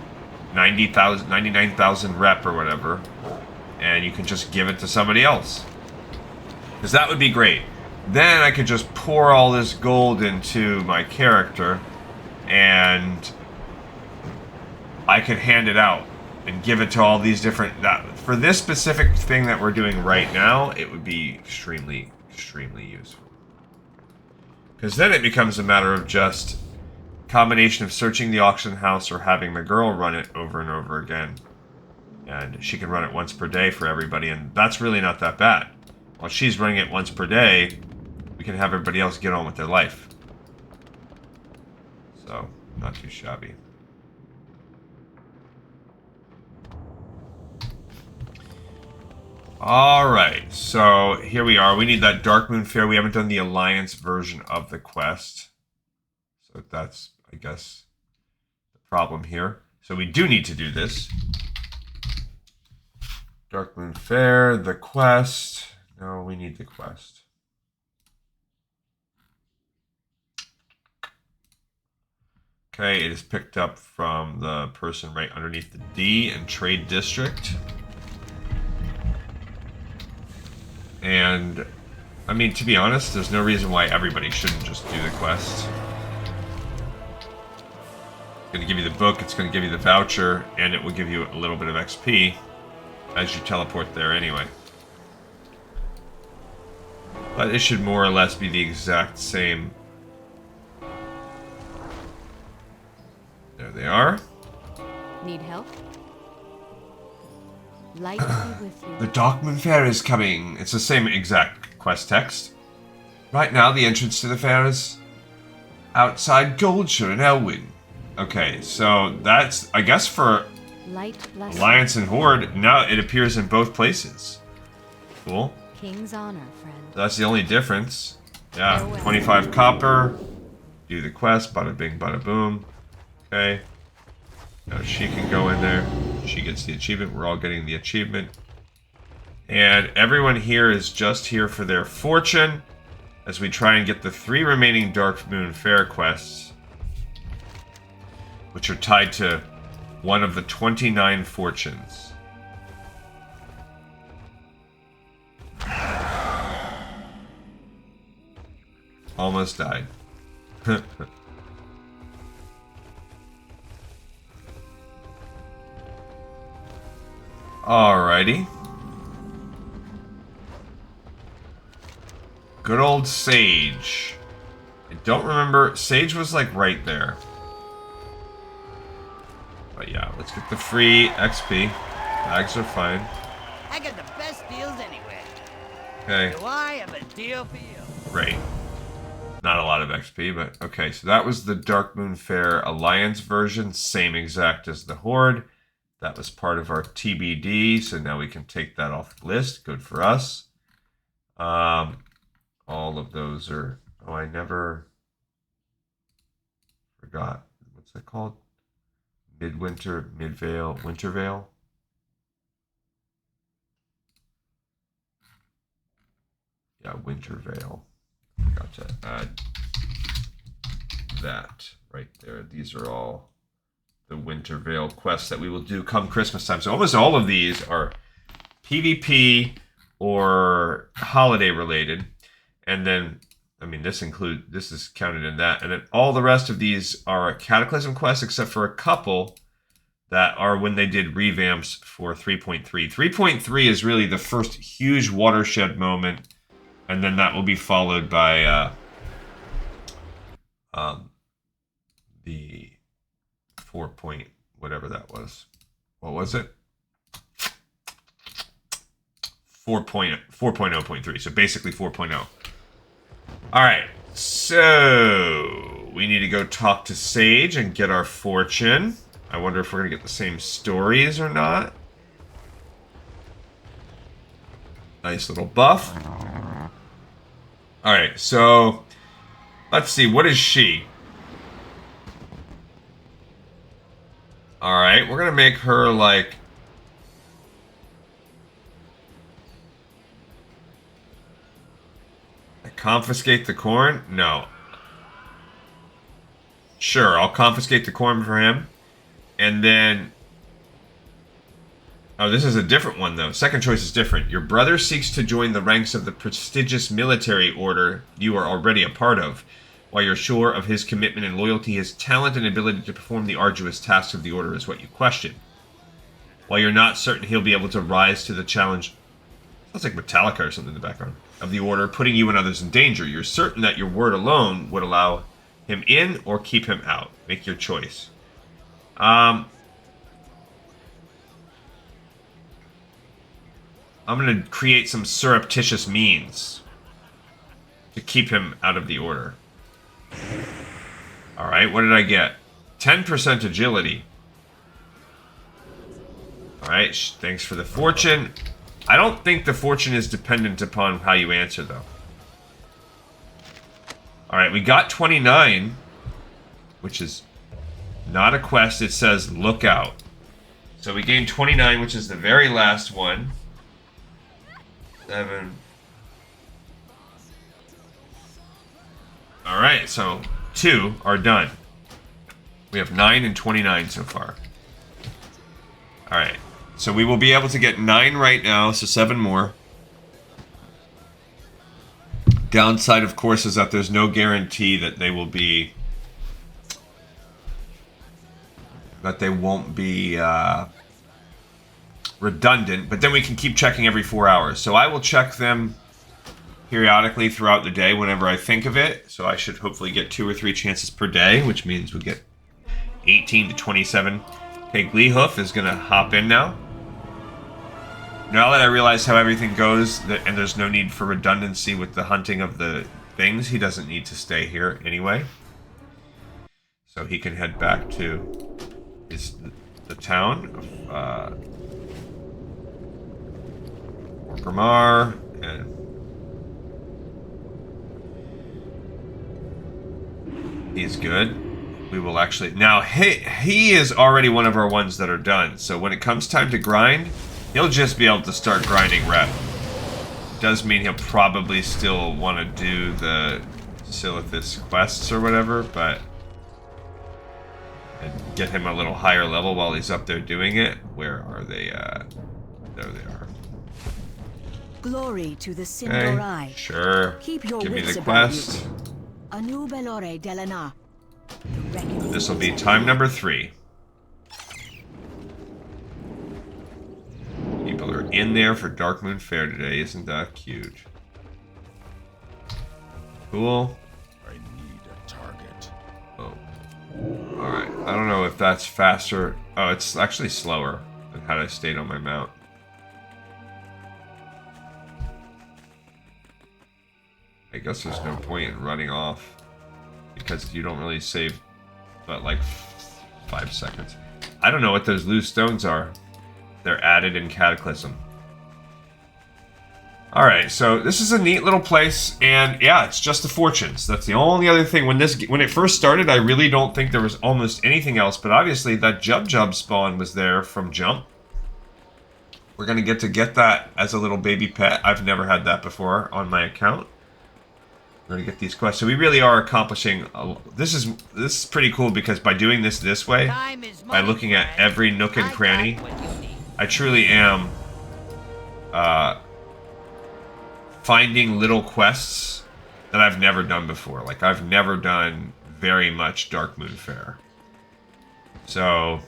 90,000, 99,000 rep or whatever, and you can just give it to somebody else. Because that would be great. Then I could just pour all this gold into my character and I could hand it out and give it to all these different... for this specific thing that we're doing right now, it would be extremely, extremely useful. Because then it becomes a matter of just combination of searching the auction house or having the girl run it over and over again. And she can run it once per day for everybody, and that's really not that bad. While she's running it once per day, we can have everybody else get on with their life. So, not too shabby. Alright, so here we are. We need that Darkmoon Faire. We haven't done the Alliance version of the quest. So that's, I guess, the problem here. So we do need to do this. Darkmoon Faire, the quest. No, we need the quest. Okay, it is picked up from the person right underneath the D in Trade District. And, I mean, to be honest, there's no reason why everybody shouldn't just do the quest. It's going to give you the book, it's going to give you the voucher, and it will give you a little bit of XP as you teleport there anyway. But it should more or less be the exact same. There they are. Need help? Light be with you. The Darkmoon Faire is coming. It's the same exact quest text. Right now, the entrance to the fair is outside Goldshire in Elwyn. Okay, so that's, I guess, for Light blessing. Alliance and Horde. Now it appears in both places. Cool. King's honor, friend. That's the only difference. Yeah, 25 copper. Do the quest. Bada bing, bada boom. Okay. Now she can go in there. She gets the achievement. We're all getting the achievement. And everyone here is just here for their fortune as we try and get the 3 remaining Darkmoon Faire quests, which are tied to one of the 29 fortunes. Almost died. Alrighty. Good old Sage. I don't remember. Sage was like right there. But yeah, let's get the free XP. Bags are fine. I got the best deals anywhere. Okay. Do I have a deal for you? Great. Not a lot of XP, but okay. So that was the Darkmoon Faire Alliance version. Same exact as the Horde. That was part of our TBD, so now we can take that off the list. Good for us. All of those are... Oh, I never forgot. What's that called? Midwinter, Midvale, Wintervale? Yeah, Wintervale. Forgot to add that right there. These are all the Wintervale quests that we will do come Christmas time. So almost all of these are PvP or holiday related. And then, I mean, this is counted in that. And then all the rest of these are Cataclysm quests, except for a couple that are when they did revamps for 3.3. 3.3 is really the first huge watershed moment. And then that will be followed by the 4 point, whatever that was. What was it? 4.0.3. So basically 4.0. All right. So we need to go talk to Sage and get our fortune. I wonder if we're gonna get the same stories or not. Nice little buff. Alright, so let's see, what is she? Alright, we're gonna make her like confiscate the corn? No. Sure, I'll confiscate the corn for him. And then... Oh, this is a different one, though. Second choice is different. Your brother seeks to join the ranks of the prestigious military order you are already a part of. While you're sure of his commitment and loyalty, his talent and ability to perform the arduous tasks of the order is what you question. While you're not certain he'll be able to rise to the challenge... Sounds like Metallica or something in the background. Of the order, putting you and others in danger. You're certain that your word alone would allow him in or keep him out. Make your choice. I'm going to create some surreptitious means to keep him out of the order. Alright, what did I get? 10% agility. Alright, thanks for the fortune. I don't think the fortune is dependent upon how you answer, though. Alright, we got 29, which is not a quest. It says, look out. So we gained 29, which is the very last one. 7. Alright, so 2 are done. We have 9 and 29 so far. Alright, so we will be able to get 9 right now, so 7 more. Downside, of course, is that there's no guarantee that they will be... that they won't be redundant, but then we can keep checking every 4 hours. So I will check them periodically throughout the day whenever I think of it. So I should hopefully get 2 or 3 chances per day, which means we'll get 18 to 27. Okay, Gleehoof is going to hop in now. Now that I realize how everything goes, and there's no need for redundancy with the hunting of the things, he doesn't need to stay here anyway. So he can head back to the town of Orgrimmar, and he's good. We will actually... Now, he is already one of our ones that are done, so when it comes time to grind, he'll just be able to start grinding rep. Does mean he'll probably still want to do the Silithus quests or whatever, but... and get him a little higher level while he's up there doing it. Where are they? There they are. Glory to the Sindorai. Okay, sure. Keep your Give me wits the about quest. you. Anu Belore Delana. This will be time number 3. People are in there for Darkmoon Faire today. Isn't that huge? Cool. I need a target. Oh. Alright. I don't know if that's faster. Oh, it's actually slower than had I stayed on my mount. I guess there's no point in running off because you don't really save but like 5 seconds. I don't know what those loose stones are. They're added in Cataclysm. Alright, so this is a neat little place, and yeah, it's just the fortunes. That's the only other thing. When it first started, I really don't think there was almost anything else, but obviously that Jubjub spawn was there from jump. We're going to get that as a little baby pet. I've never had that before on my account. We're going to get these quests. So we really are accomplishing... This is pretty cool because by doing this way, by looking at every nook and cranny, I truly am finding little quests that I've never done before. Like, I've never done very much Darkmoon Faire. So,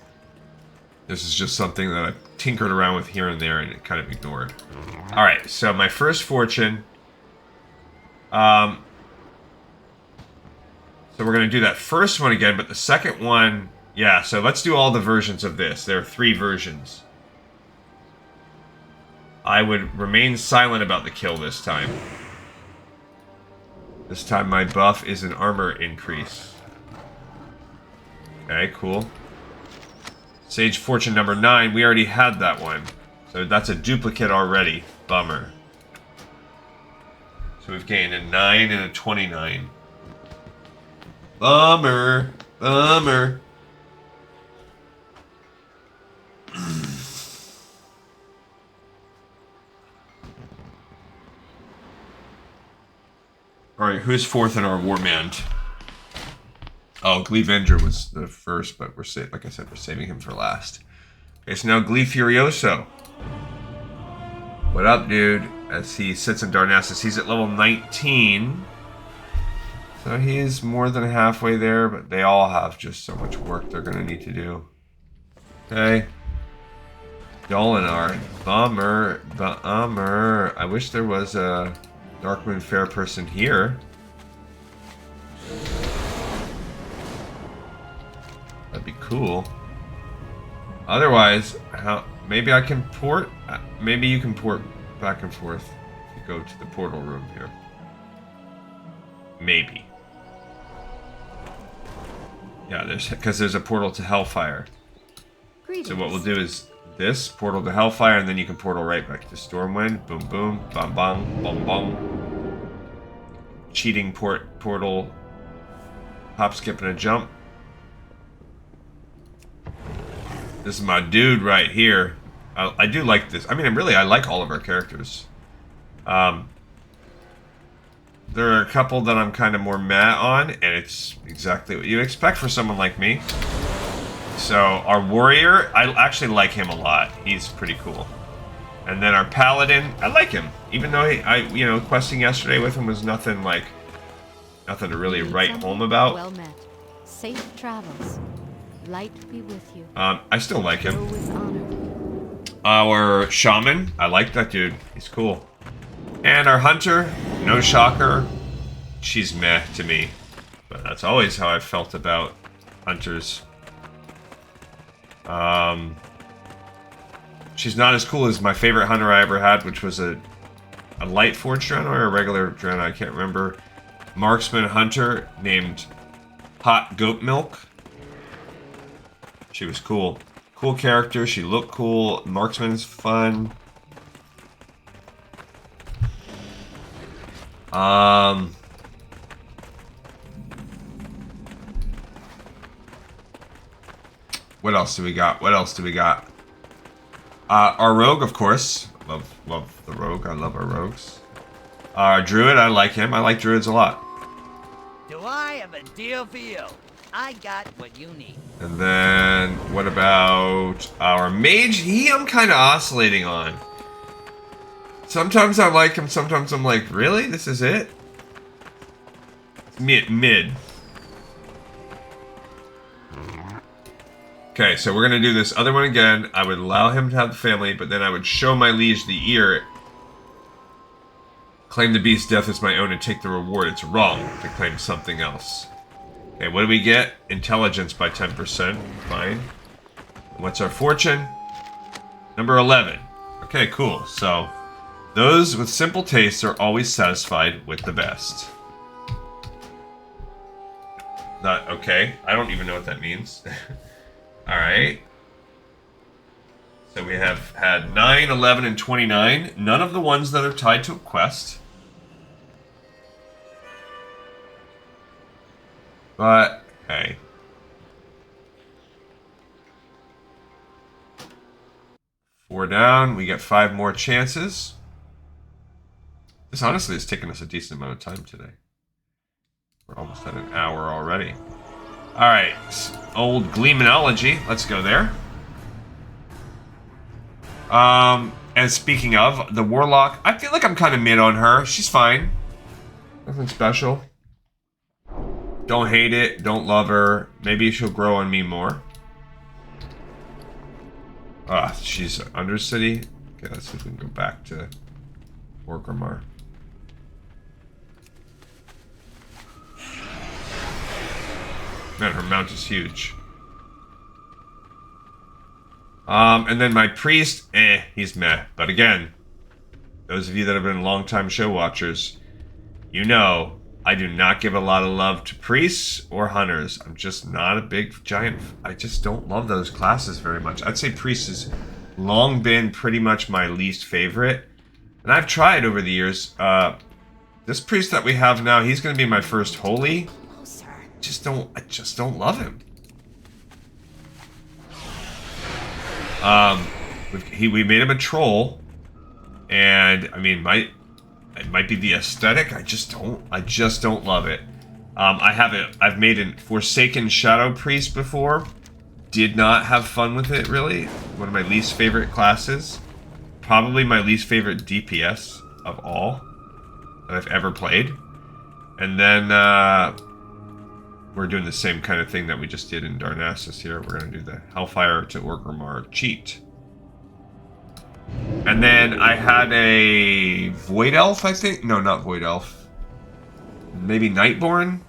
this is just something that I've tinkered around with here and there and kind of ignored. Alright, so my first fortune... So we're going to do that first one again, but the second one... Yeah, so let's do all the versions of this. There are 3 versions. I would remain silent about the kill this time. This time my buff is an armor increase. Okay, cool. Sage Fortune number 9. We already had that one. So that's a duplicate already. Bummer. So we've gained a 9 and a 29. Bummer. Bummer. Alright, who's fourth in our Warband? Oh, Gleevenger was the first, but like I said, we're saving him for last. Okay, so now Glee Furioso. What up, dude? As he sits in Darnassus, he's at level 19. So he's more than halfway there, but they all have just so much work they're gonna need to do. Okay. Dolinar. Bummer. Bummer. I wish there was a Darkmoon Faire person here. That'd be cool. Otherwise, maybe I can port. Maybe you can port back and forth if you go to the portal room here. Maybe. Yeah, because there's a portal to Hellfire. Greetings. So what we'll do is this portal to Hellfire, and then you can portal right back to Stormwind. Boom, boom, bang, bang, bong, bong. Cheating portal. Hop, skip, and a jump. This is my dude right here. I do like this. I mean, I like all of our characters. There are a couple that I'm kind of more meh on, and it's exactly what you expect for someone like me. So, our warrior, I actually like him a lot. He's pretty cool. And then our paladin, I like him. Even though questing yesterday with him was nothing to really write home about. Well met. Safe travels. Light be with you. I still like Go him. with honor. Our shaman, I like that dude. He's cool. And our hunter, no shocker, she's meh to me. But that's always how I've felt about hunters. She's not as cool as my favorite hunter I ever had, which was a light forged Draenei or a regular Draenei, I can't remember. Marksman hunter named Hot Goat Milk. She was cool. Cool character, she looked cool. Marksman's fun. What else do we got? What else do we got? Our rogue, of course. Love the rogue. I love our rogues. Our druid, I like him. I like druids a lot. Do I have a deal for you? I got what you need. And then, what about our mage? I'm kind of oscillating on. Sometimes I like him, sometimes I'm like, really? This is it? Mid. Okay, so we're going to do this other one again. I would allow him to have the family, but then I would show my liege the ear. Claim the beast's death as my own and take the reward. It's wrong to claim something else. Okay, what do we get? Intelligence by 10%. Fine. What's our fortune? Number 11. Okay, cool. So, those with simple tastes are always satisfied with the best. Not okay. I don't even know what that means. Alright. So we have had 9, 11, and 29. None of the ones that are tied to a quest. But, hey. Four down. We get 5 more chances. This honestly has taken us a decent amount of time today. We're almost at an hour already. Alright. Old Gleemonology. Let's go there. And speaking of, the Warlock, I feel like I'm kind of mid on her. She's fine. Nothing special. Don't hate it. Don't love her. Maybe she'll grow on me more. She's Undercity. Okay, let's see if we can go back to Orgrimmar. Man, her mount is huge. And then my priest, he's meh. But again, those of you that have been long-time show watchers, you know I do not give a lot of love to priests or hunters. I'm just not a big giant. I just don't love those classes very much. I'd say priest has long been pretty much my least favorite. And I've tried over the years. This priest that we have now, he's going to be my first holy. I just don't love him. We made him a troll, and I mean, it might be the aesthetic. I just don't love it. I've made a Forsaken Shadow Priest before. Did not have fun with it, really. One of my least favorite classes. Probably my least favorite DPS of all that I've ever played. And then we're doing the same kind of thing that we just did in Darnassus here. We're going to do the Hellfire to Orgrimmar cheat. And then I had a Void Elf, I think. No, not Void Elf. Maybe Nightborn.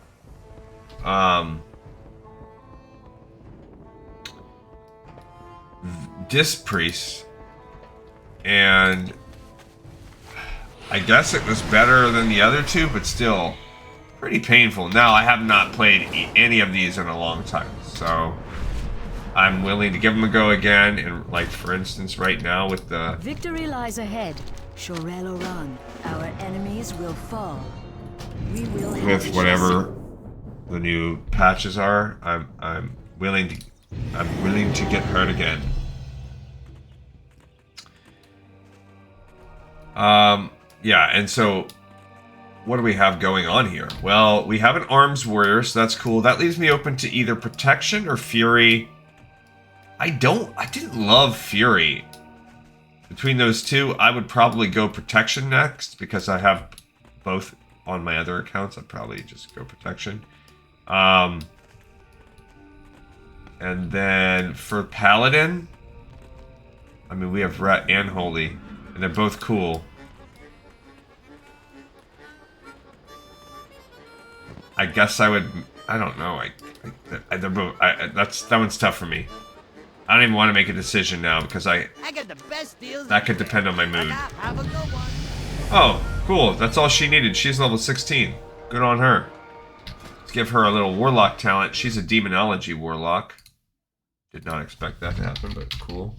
Disc Priest. And I guess it was better than the other two, but still pretty painful. Now, I have not played any of these in a long time, so I'm willing to give them a go again. And like, for instance, right now with the... Victory lies ahead. Shorel Oran. Our enemies will fall. We will have with whatever the new patches are, I'm willing to get hurt again. Yeah, and so what do we have going on here? Well, we have an arms warrior, so that's cool. That leaves me open to either protection or fury. I didn't love fury. Between those two, I would probably go protection next because I have both on my other accounts. I'd probably just go protection. And then for paladin, I mean, we have Ret and Holy, and they're both cool. I guess I would. I don't know. They're both. That one's tough for me. I don't even want to make a decision now because I got the best deals. That could depend on my mood. Have a good one. Oh, cool. That's all she needed. She's level 16. Good on her. Let's give her a little warlock talent. She's a demonology warlock. Did not expect that to happen, but cool.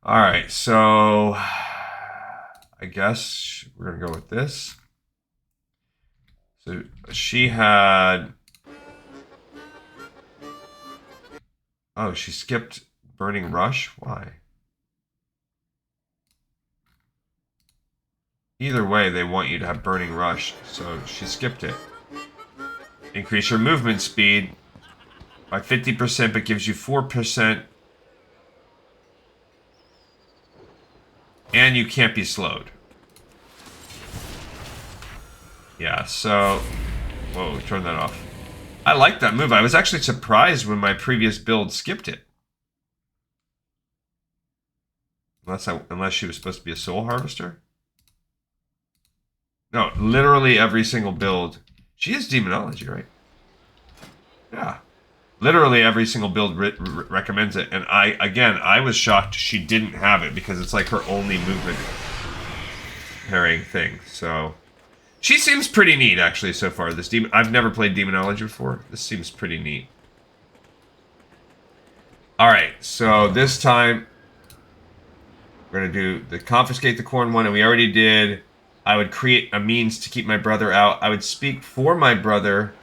Alright, so I guess we're going to go with this. So she had... Oh, she skipped Burning Rush? Why? Either way, they want you to have Burning Rush, so she skipped it. Increase your movement speed by 50%, but gives you 4%. And you can't be slowed. Yeah, so... Whoa, turn that off. I like that move. I was actually surprised when my previous build skipped it. Unless she was supposed to be a soul harvester? No, literally every single build. She is demonology, right? Yeah. Literally every single build recommends it. And I was shocked she didn't have it because it's like her only movement pairing thing. So she seems pretty neat actually so far. I've never played demonology before. This seems pretty neat. Alright, so this time we're gonna do the confiscate the corn one, and we already did. I would create a means to keep my brother out. I would speak for my brother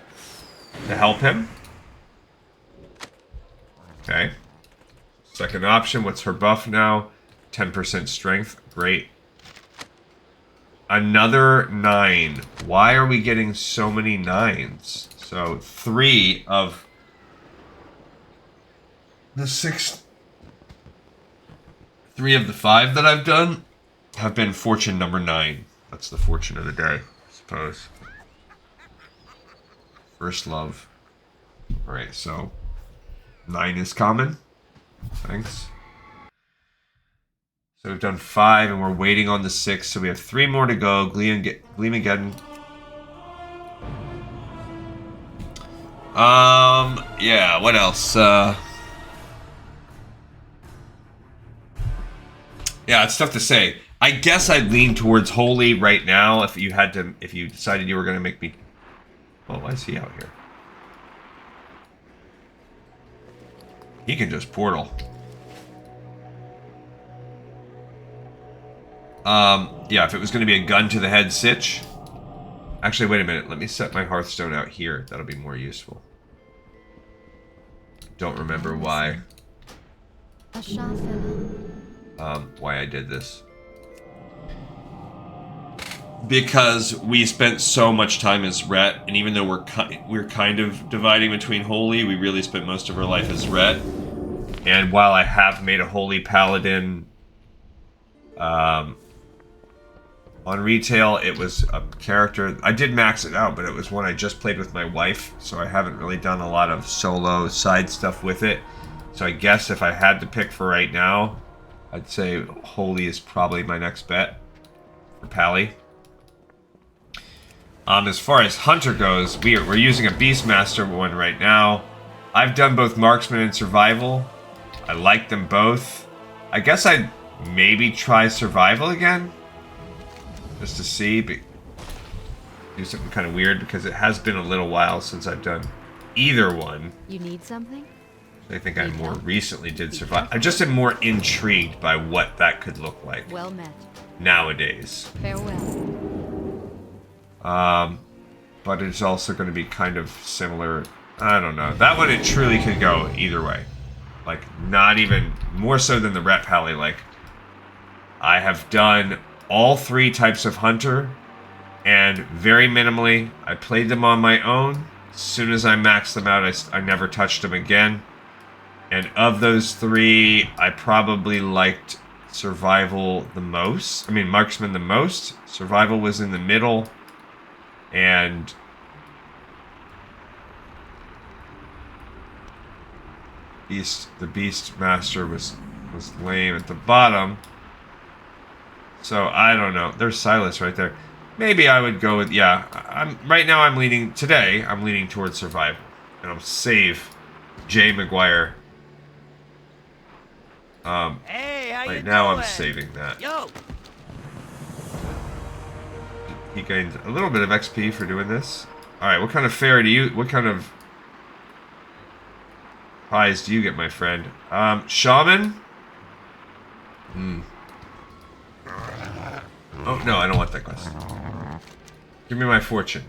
to help him. Okay. Second option, what's her buff now? 10% strength. Great. Another 9. Why are we getting so many 9s? So 3 of the 6... 3 of the 5 that I've done have been fortune number 9. That's the fortune of the day, I suppose. First love. Alright, so 9 is common. Thanks. So we've done 5 and we're waiting on the 6, so we have 3 more to go. Gleamageddon. Yeah, what else? Yeah, it's tough to say. I guess I'd lean towards holy right now if you had to, if you decided you were going to make me... Well, why is he out here? He can just portal. Yeah, if it was going to be a gun to the head sitch. Actually, wait a minute. Let me set my Hearthstone out here. That'll be more useful. Don't remember why. Why I did this. Because we spent so much time as Ret, and even though we're kind of dividing between holy, we really spent most of our life as Ret. And while I have made a holy paladin on retail, it was a character... I did max it out, but it was one I just played with my wife, so I haven't really done a lot of solo side stuff with it. So I guess if I had to pick for right now, I'd say holy is probably my next bet for Pally. As far as Hunter goes, we're using a Beastmaster one right now. I've done both Marksman and Survival. I like them both. I guess I'd maybe try Survival again. Just to see, but do something kind of weird because it has been a little while since I've done either one. You need something? I think I more recently did Survival. I just am more intrigued by what that could look like. Well met. Nowadays. Farewell. But it's also going to be kind of similar. I don't know. That one, it truly could go either way. Like, not even, more so than the Ret Pally. Like, I have done all three types of Hunter, and very minimally, I played them on my own. As soon as I maxed them out, I never touched them again. And of those three, I probably liked Survival the most. I mean, Marksman the most. Survival was in the middle. And the Beastmaster was lame at the bottom. So I don't know. There's Silas right there. Maybe I would go with, yeah. Right now I'm leaning towards Survival, and I'll save Jay McGuire. Hey, how right you now doing? I'm saving that. Yo. He gained a little bit of XP for doing this. Alright, what kind of fare do you... What kind of prize do you get, my friend? Shaman? Oh, no, I don't want that quest. Give me my fortune.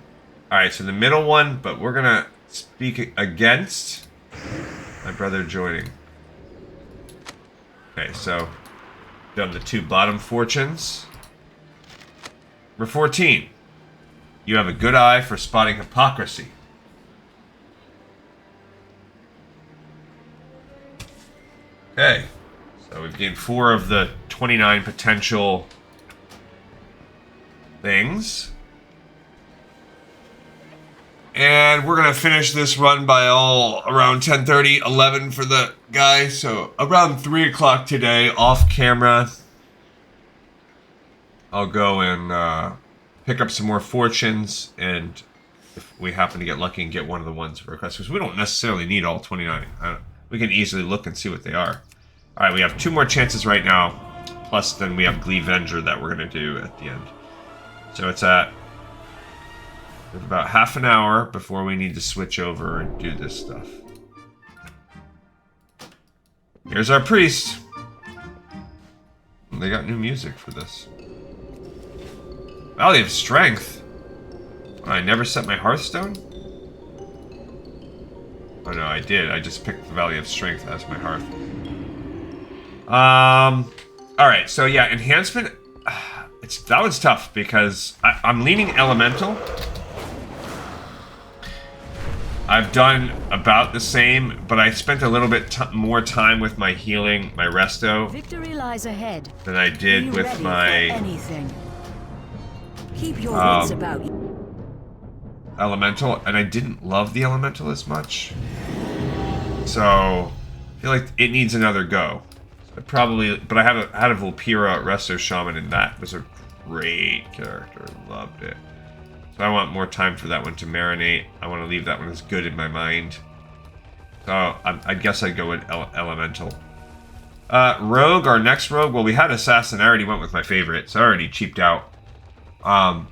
Alright, so the middle one, but we're gonna speak against my brother joining. Okay, so done the two bottom fortunes. Number 14. You have a good eye for spotting hypocrisy. Okay. So we've gained 4 of the 29 potential things. And we're going to finish this run by around 10:30, 11 for the guy. So around 3 o'clock today, off camera, I'll go and pick up some more fortunes, and if we happen to get lucky and get one of the ones requested, because we don't necessarily need all 29. We can easily look and see what they are. Alright, we have 2 more chances right now, plus then we have Gleevenger that we're going to do at the end. So it's at about half an hour before we need to switch over and do this stuff. Here's our priest. They got new music for this. Valley of Strength. I never set my Hearthstone? Oh no, I did. I just picked the Valley of Strength as my hearth. Alright, so yeah, enhancement. That one's tough because I'm leaning elemental. I've done about the same, but I spent a little bit more time with my healing, my resto, Victory lies ahead. than I did Be with ready my for anything. Keep your wits about you. elemental, and I didn't love the elemental as much. So I feel like it needs another go. I probably, but I had a Vulpira Resto Shaman, and that was a great character. Loved it. So I want more time for that one to marinate. I want to leave that one as good in my mind. So I guess I'd go with elemental. Rogue, our next rogue. Well, we had Assassin. I already went with my favorite, so I already cheaped out. I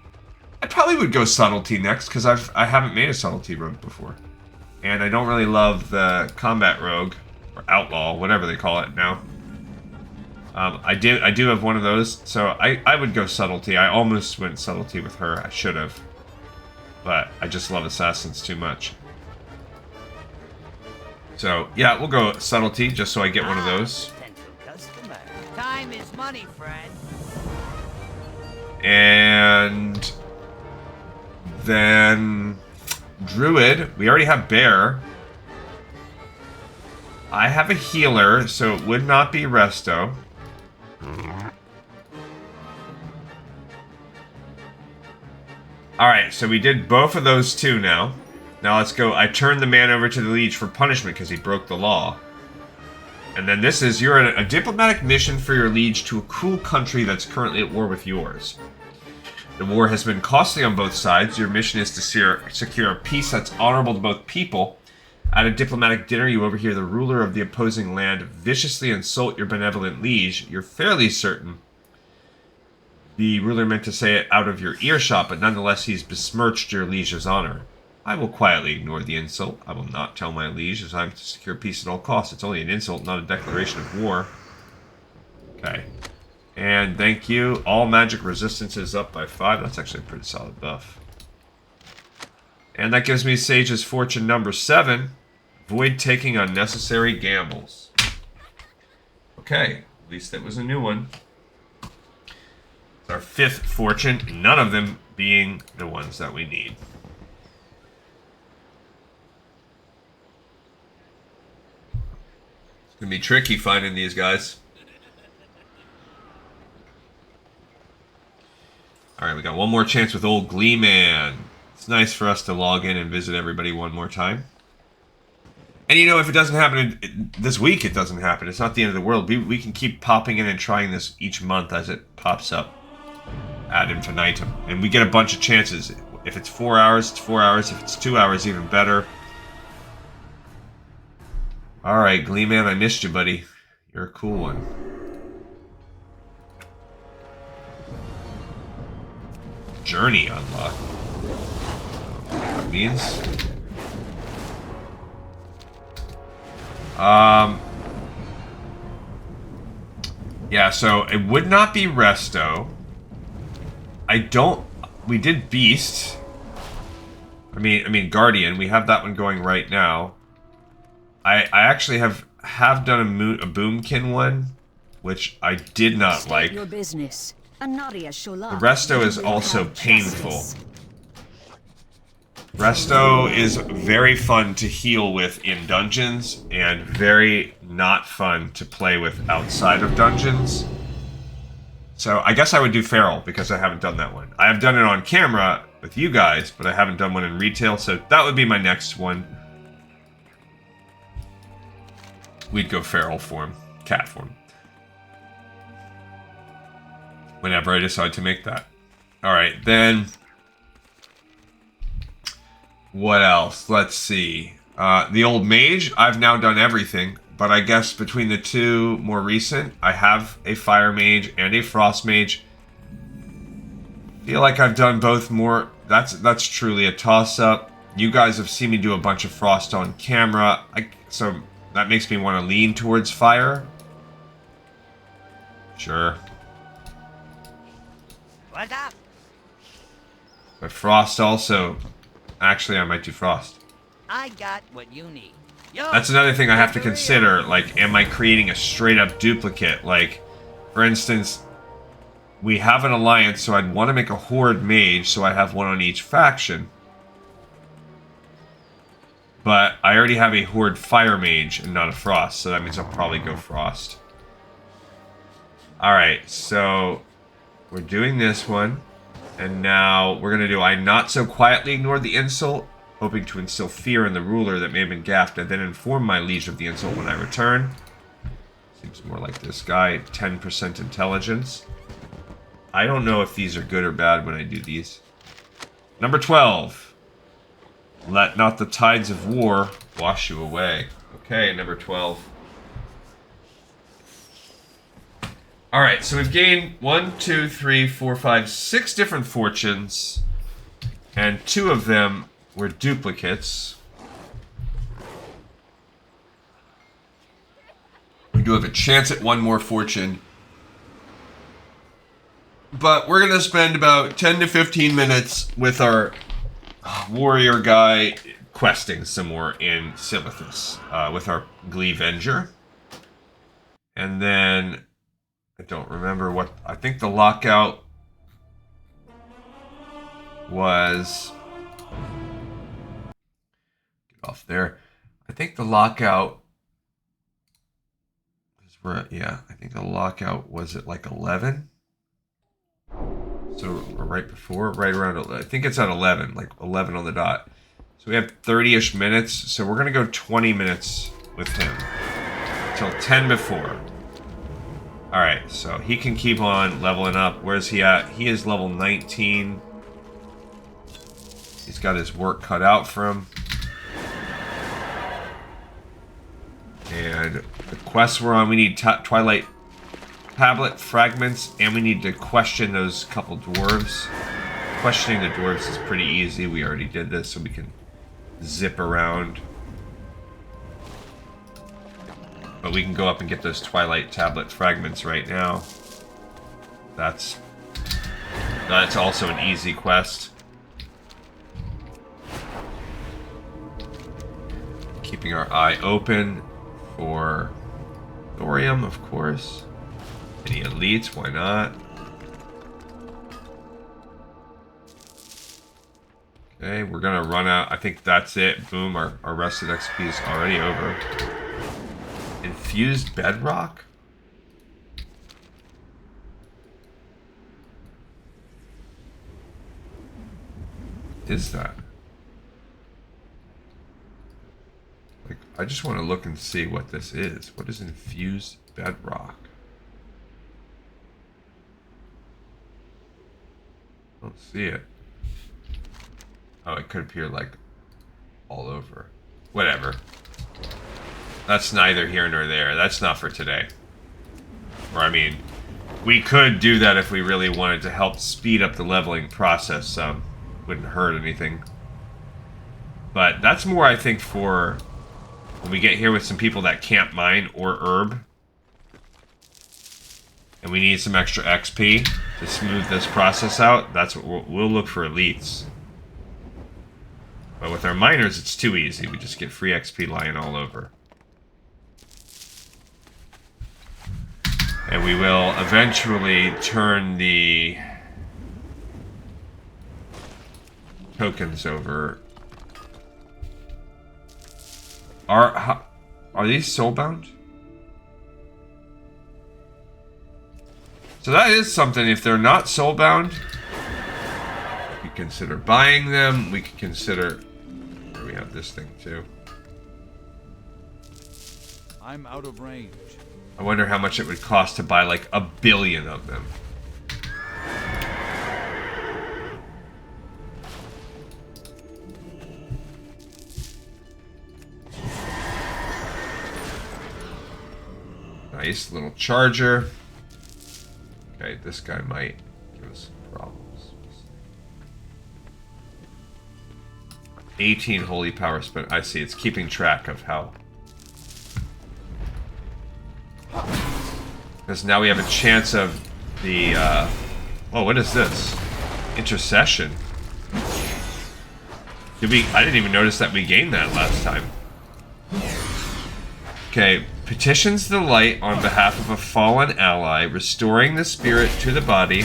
probably would go Subtlety next, because I haven't made a Subtlety rogue before. And I don't really love the Combat Rogue, or Outlaw, whatever they call it now. I do have one of those, so I would go Subtlety. I almost went Subtlety with her. I should have. But I just love Assassins too much. So, yeah, we'll go Subtlety, just so I get one of those. Potential customer. Time is money, friend. And then Druid. We already have Bear. I have a healer, so it would not be Resto. Alright, so we did both of those two now. Now let's go. I turned the man over to the Liege for punishment because he broke the law. And then this is, you're a diplomatic mission for your Liege to a cruel country that's currently at war with yours. The war has been costly on both sides. Your mission is to secure a peace that's honorable to both people. At a diplomatic dinner, you overhear the ruler of the opposing land viciously insult your benevolent liege. You're fairly certain the ruler meant to say it out of your earshot, but nonetheless he's besmirched your liege's honor. I will quietly ignore the insult. I will not tell my liege, as I'm to secure peace at all costs. It's only an insult, not a declaration of war. Okay. And thank you. All magic resistance is up by 5. That's actually a pretty solid buff. And that gives me Sage's Fortune number 7. Avoid taking unnecessary gambles. Okay, at least that was a new one. It's our 5th Fortune, none of them being the ones that we need. It's gonna be tricky finding these guys. Alright, we got one more chance with old Gleeman. It's nice for us to log in and visit everybody one more time. And you know, if it doesn't happen this week, it doesn't happen. It's not the end of the world. We can keep popping in and trying this each month as it pops up ad infinitum. And we get a bunch of chances. If it's 4 hours, it's 4 hours. If it's 2 hours, even better. Alright, Gleeman, I missed you, buddy. You're a cool one. Journey unlocked. What that means? Yeah, so it would not be Resto. We did Beast. I mean Guardian. We have that one going right now. I actually have done a Boomkin one, which I did not State like. your business. The Resto is also painful. Resto is very fun to heal with in dungeons, and very not fun to play with outside of dungeons. So I guess I would do Feral, because I haven't done that one. I have done it on camera with you guys, but I haven't done one in retail, so that would be my next one. We'd go Feral form, cat form. Whenever I decide to make that. Alright, then... what else? Let's see. The old mage, I've now done everything, but I guess between the two more recent, I have a fire mage and a frost mage. Feel like I've done both more. That's truly a toss-up. You guys have seen me do a bunch of frost on camera, so that makes me want to lean towards fire. Sure. What's up? But frost also... actually, I might do frost. I got what you need. Yo, that's another thing I have to consider. Like, am I creating a straight-up duplicate? Like, for instance, we have an alliance, so I'd want to make a horde mage, so I have one on each faction. But I already have a horde fire mage and not a frost, so that means I'll probably go frost. Alright, so we're doing this one. And now we're going to do I not so quietly ignored the insult, hoping to instill fear in the ruler that may have been gaffed, and then inform my liege of the insult when I return. Seems more like this guy. 10% intelligence. I don't know if these are good or bad when I do these. Number 12. Let not the tides of war wash you away. Okay, number 12. Alright, so we've gained 1, 2, 3, 4, 5, 6 different fortunes. And 2 of them were duplicates. We do have a chance at 1 more fortune. But we're going to spend about 10 to 15 minutes with our warrior guy questing some more in Silithus with our Gleevenger. And then, I don't remember what, I think the lockout was, get off there. I think the lockout, yeah, I think the lockout was at like 11. So right before, right around, I think it's at 11, like 11 on the dot. So we have 30-ish minutes. So we're going to go 20 minutes with him until 10 before. All right, so he can keep on leveling up. Where's he at? He is level 19. He's got his work cut out for him. And the quests we're on, we need Twilight Tablet fragments, and we need to question those couple dwarves. Questioning the dwarves is pretty easy. We already did this, so we can zip around. But we can go up and get those Twilight Tablet fragments right now. That's also an easy quest. Keeping our eye open for thorium, of course. Any elites, why not? Okay, we're gonna run out. I think that's it. Boom, our rested XP is already over. Infused bedrock? What is that? Like, I just want to look and see what this is. What is infused bedrock? I don't see it. Oh, it could appear like all over. Whatever. That's neither here nor there. That's not for today. Or I mean, we could do that if we really wanted to help speed up the leveling process some. Wouldn't hurt anything. But that's more, I think, for when we get here with some people that can't mine or herb. And we need some extra XP to smooth this process out. That's what we'll look for elites. But with our miners, it's too easy. We just get free XP lying all over. And we will eventually turn the tokens over. Are these soulbound? So that is something. If they're not soulbound, we could consider buying them. We could consider. We have this thing too. I'm out of range. I wonder how much it would cost to buy like 1 billion of them. Nice little charger. Okay, this guy might give us problems. 18 holy power spent. I see, it's keeping track of how. Because now we have a chance of the, oh, what is this? Intercession. I didn't even notice that we gained that last time. Okay, petitions the light on behalf of a fallen ally, restoring the spirit to the body.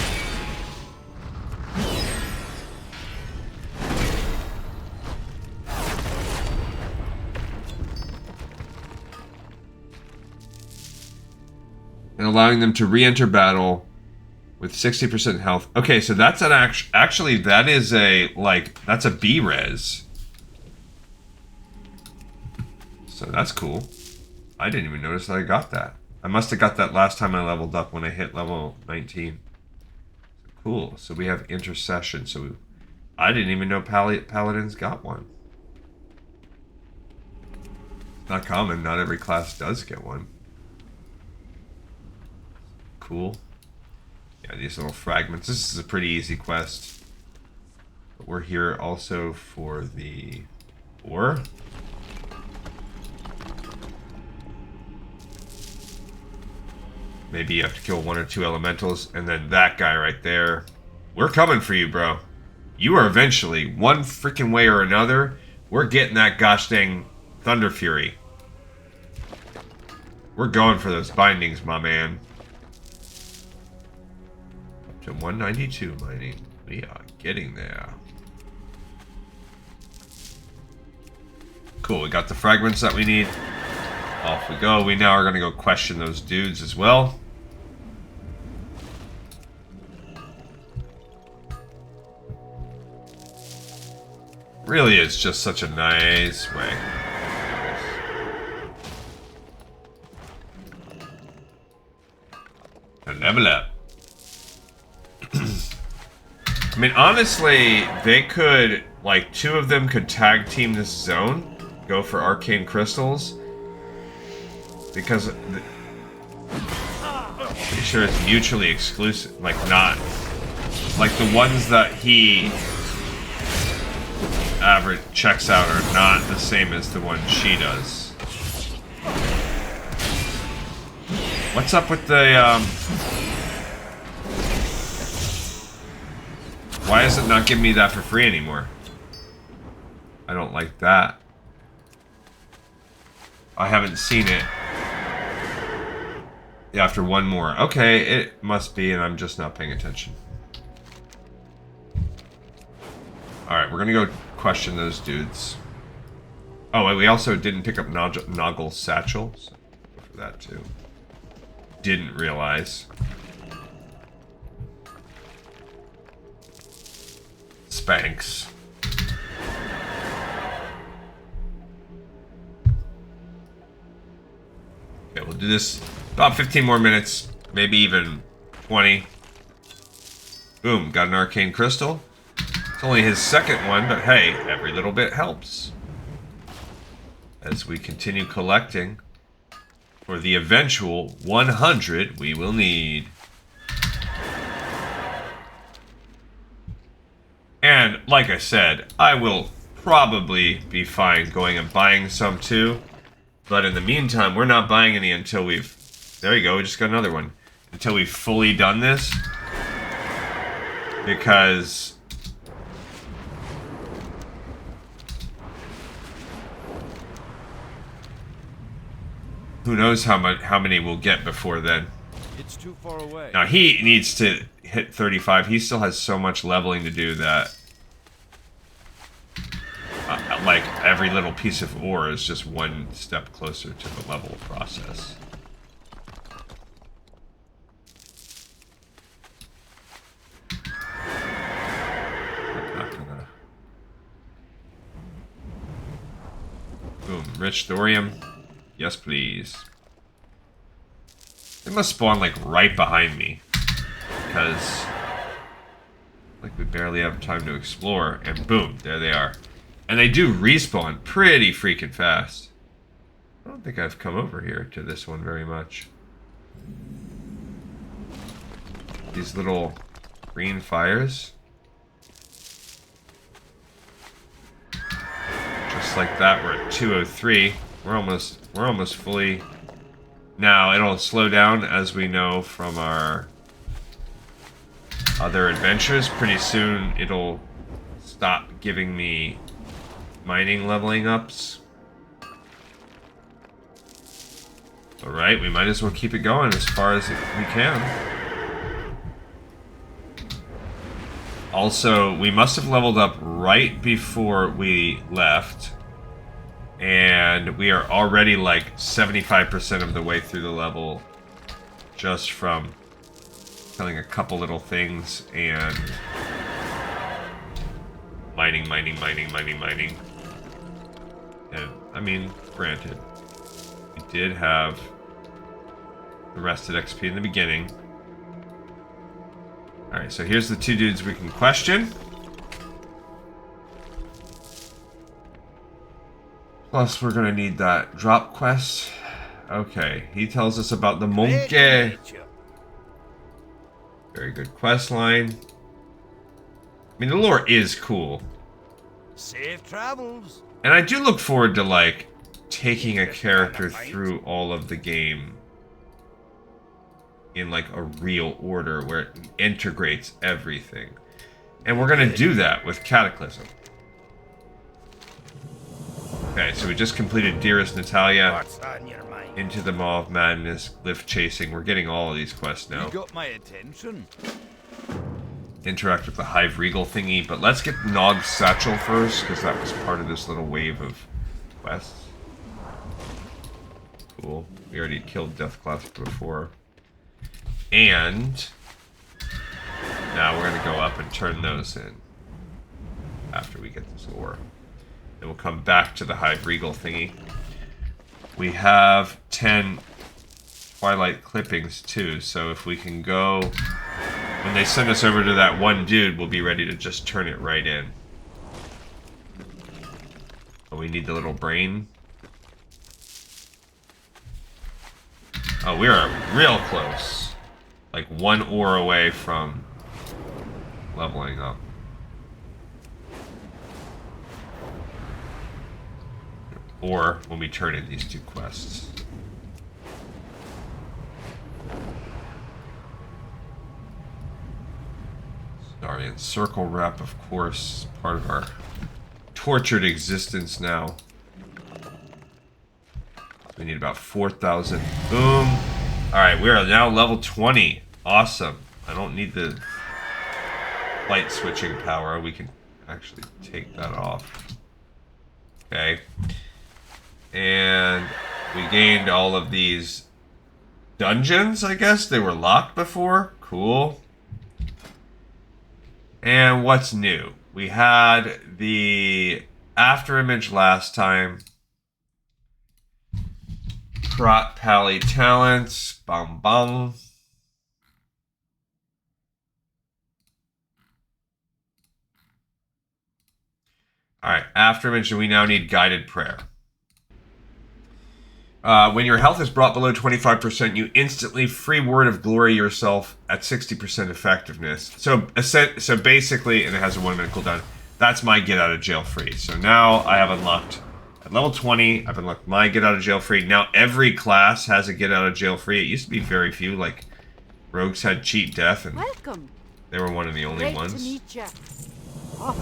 And allowing them to re-enter battle with 60% health. Okay, so that's an actually that is a that's a B-res. So that's cool. I didn't even notice that I got that. I must have got that last time I leveled up when I hit level 19. Cool. So we have intercession. So I didn't even know paladins got one. It's not common. Not every class does get one. cool. Yeah, these little fragments. This is a pretty easy quest. But we're here also for the ore. Maybe you have to kill 1 or 2 elementals, and then that guy right there. We're coming for you, bro. You are eventually, one freaking way or another, we're getting that gosh dang Thunder Fury. We're going for those bindings, my man. Up to 192 mining. We are getting there. Cool, we got the fragments that we need. Off we go. We now are going to go question those dudes as well. Really is just such a nice way. And level up. I mean, honestly, they could, like, 2 of them could tag team this zone, go for arcane crystals, because I'm pretty sure it's mutually exclusive, like, not, like, the ones that he average checks out are not the same as the one she does. What's up with the, why is it not giving me that for free anymore? I don't like that. I haven't seen it. Yeah, after 1 more. Okay, it must be, and I'm just not paying attention. Alright, we're gonna go question those dudes. Oh, and we also didn't pick up Noggle's satchel. So go for that too. Didn't realize. Spanx. Okay, we'll do this about 15 more minutes, maybe even 20. Boom, got an arcane crystal. It's only his second one, but hey, every little bit helps. As we continue collecting for the eventual 100 we will need. And like I said, I will probably be fine going and buying some too. But in the meantime, we're not buying any until we've... There you go, we just got another one. Until we've fully done this. Because... who knows how many we'll get before then. It's too far away. Now he needs to hit 35. He still has so much leveling to do that... like, every little piece of ore is just one step closer to the level process. Boom, rich thorium. Yes, please. They must spawn, like, right behind me. Because... like, we barely have time to explore. And boom, there they are. And they do respawn pretty freaking fast. I don't think I've come over here to this one very much. These little green fires. Just like that, we're at 203. We're almost fully... Now, it'll slow down, as we know from our other adventures. Pretty soon, it'll stop giving me mining leveling ups. Alright, we might as well keep it going as far as we can. Also, we must have leveled up right before we left. And we are already like 75% of the way through the level. Just from killing a couple little things and mining. And, I mean, granted, we did have the rested XP in the beginning. Alright, so here's the 2 dudes we can question. Plus, we're gonna need that drop quest. Okay, he tells us about the monkey. Very good quest line. I mean, the lore is cool. Safe travels. And I do look forward to, like, taking a character through all of the game in, like, a real order where it integrates everything. And we're going to do that with Cataclysm. Okay, so we just completed Dearest Natalia, What's on your mind? Into the Maw of Madness, Glyph Chasing. We're getting all of these quests now. You got my attention. Interact with the Hive Regal thingy, but let's get Nog's Satchel first, because that was part of this little wave of quests. Cool. We already killed Death Clasp before. And now we're going to go up and turn those in after we get this ore. Then we'll come back to the Hive Regal thingy. We have 10 Twilight clippings too, so if we can go... When they send us over to that one dude, we'll be ready to just turn it right in. Oh, we need the little brain. Oh, we are real close. Like 1 ore away from leveling up. Or when we turn in these 2 quests. Starian Circle Rep, of course, part of our tortured existence now. We need about 4,000. Boom. Alright, we are now level 20. Awesome. I don't need the light switching power. We can actually take that off. Okay. And we gained all of these dungeons, I guess. They were locked before. Cool. And what's new? We had the afterimage last time. Prot Pally Talents. Bum bum. Alright, afterimage, and we now need guided prayer. When your health is brought below 25%, you instantly free Word of Glory yourself at 60% effectiveness. So basically, and it has a 1 minute cooldown, that's my get out of jail free. So now I have unlocked, at level 20, I've unlocked my get out of jail free. Now every class has a get out of jail free. It used to be very few, like rogues had cheat death, and Welcome. they were one of the only Great ones. to meet ya.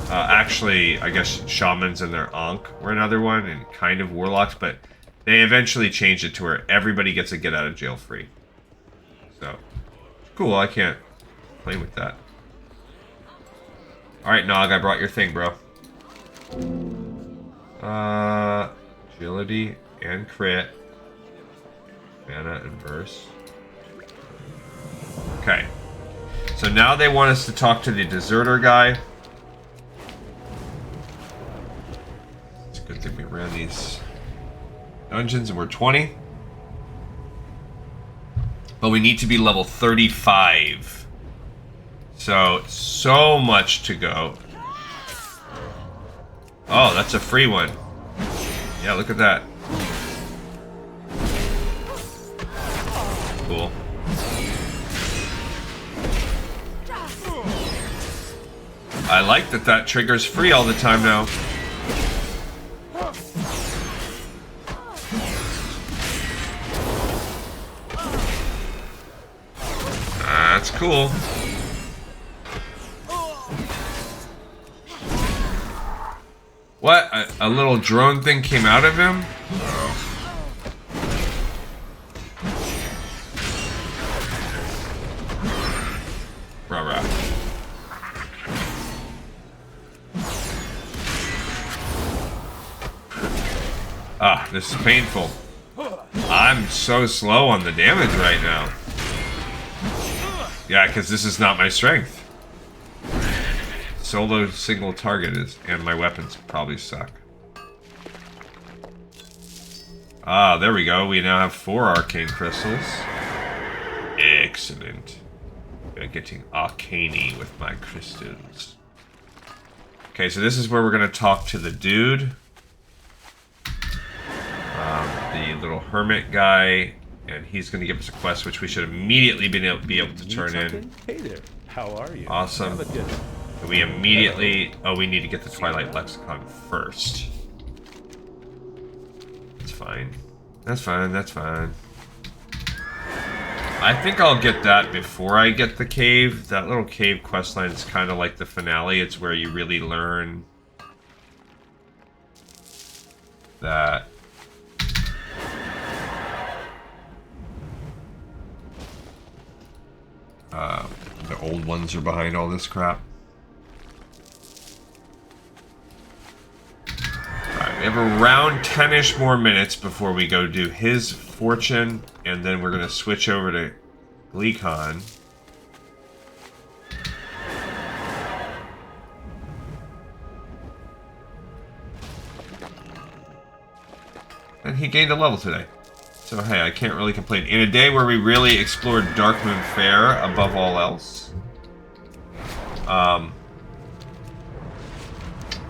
Actually, I guess shamans and their Ankh were another one, and kind of warlocks, but they eventually changed it to where everybody gets a get out of jail free. So, cool, I can't play with that. Alright, Nog, I brought your thing, bro. Agility and crit. Mana and verse. Okay. So now they want us to talk to the deserter guy. It's a good thing we ran these dungeons and we're 20. But we need to be level 35. So much to go. Oh, that's a free one. Yeah, look at that. Cool. I like that triggers free all the time now. That's cool. What? A little drone thing came out of him? Rah-rah. Ah, this is painful. I'm so slow on the damage right now. Yeah, because this is not my strength. Solo single target is, and my weapons probably suck. Ah, there we go. We now have 4 arcane crystals. Excellent. We're getting arcane with my crystals. Okay, so this is where we're going to talk to the dude. The little hermit guy And he's going to give us a quest, which we should immediately be able to turn in. Hey there. How are you? Awesome. Have a good. We immediately... Oh, we need to get the Twilight Lexicon first. That's fine. That's fine, that's fine. I think I'll get that before I get the cave. That little cave questline is kind of like the finale. It's where you really learn that the old ones are behind all this crap. Alright, we have around 10-ish more minutes before we go do his fortune, and then we're going to switch over to Gleekon. And he gained a level today. So hey, I can't really complain. In a day where we really explored Darkmoon Faire above all else.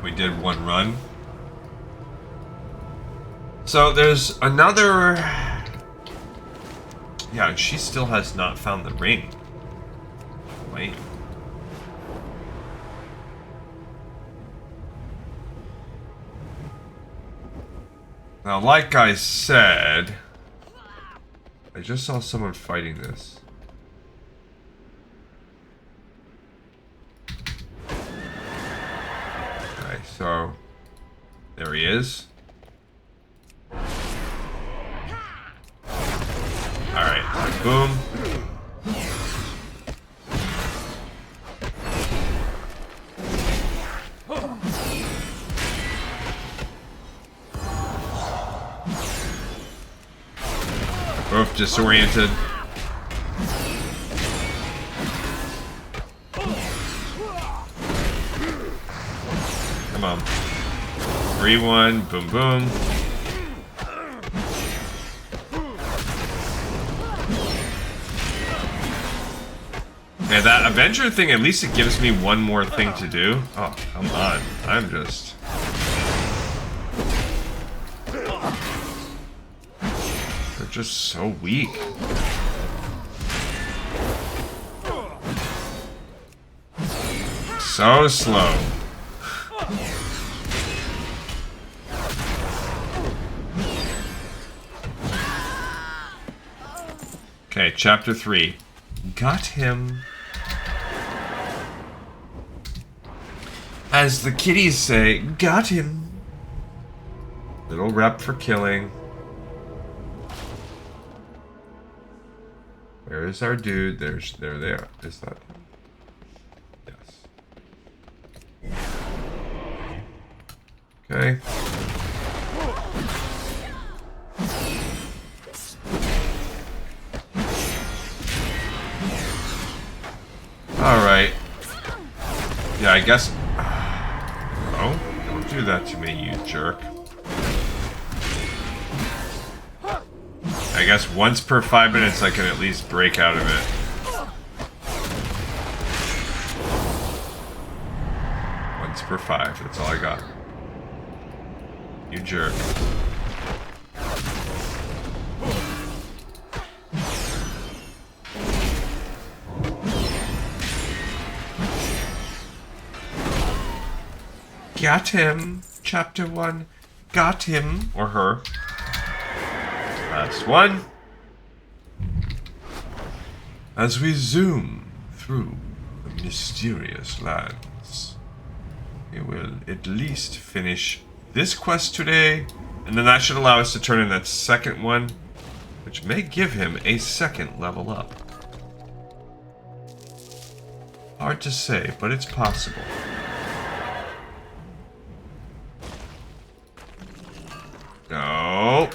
We did one run. So there's another... Yeah, and she still has not found the ring. Wait. Now, like I said... I just saw someone fighting this. Okay, so... There he is. Alright, boom. Both disoriented. Come on. 3-1, boom boom. Yeah, that Avenger thing, at least it gives me one more thing to do. Oh, come on. I'm just... They're just so weak. So slow. Okay, chapter 3. Got him. As the kiddies say, got him. Little rep for killing. Where is our dude? There they are. Is that him? Yes. Okay. Alright. Yeah, I guess... Oh, don't do that to me, you jerk. I guess once per 5 minutes I can at least break out of it. Once per 5, that's all I got. You jerk. Got him. Chapter 1. Got him. Or her. Last one. As we zoom through the mysterious lands, we will at least finish this quest today, and then that should allow us to turn in that second one, which may give him a second level up. Hard to say, but it's possible. No.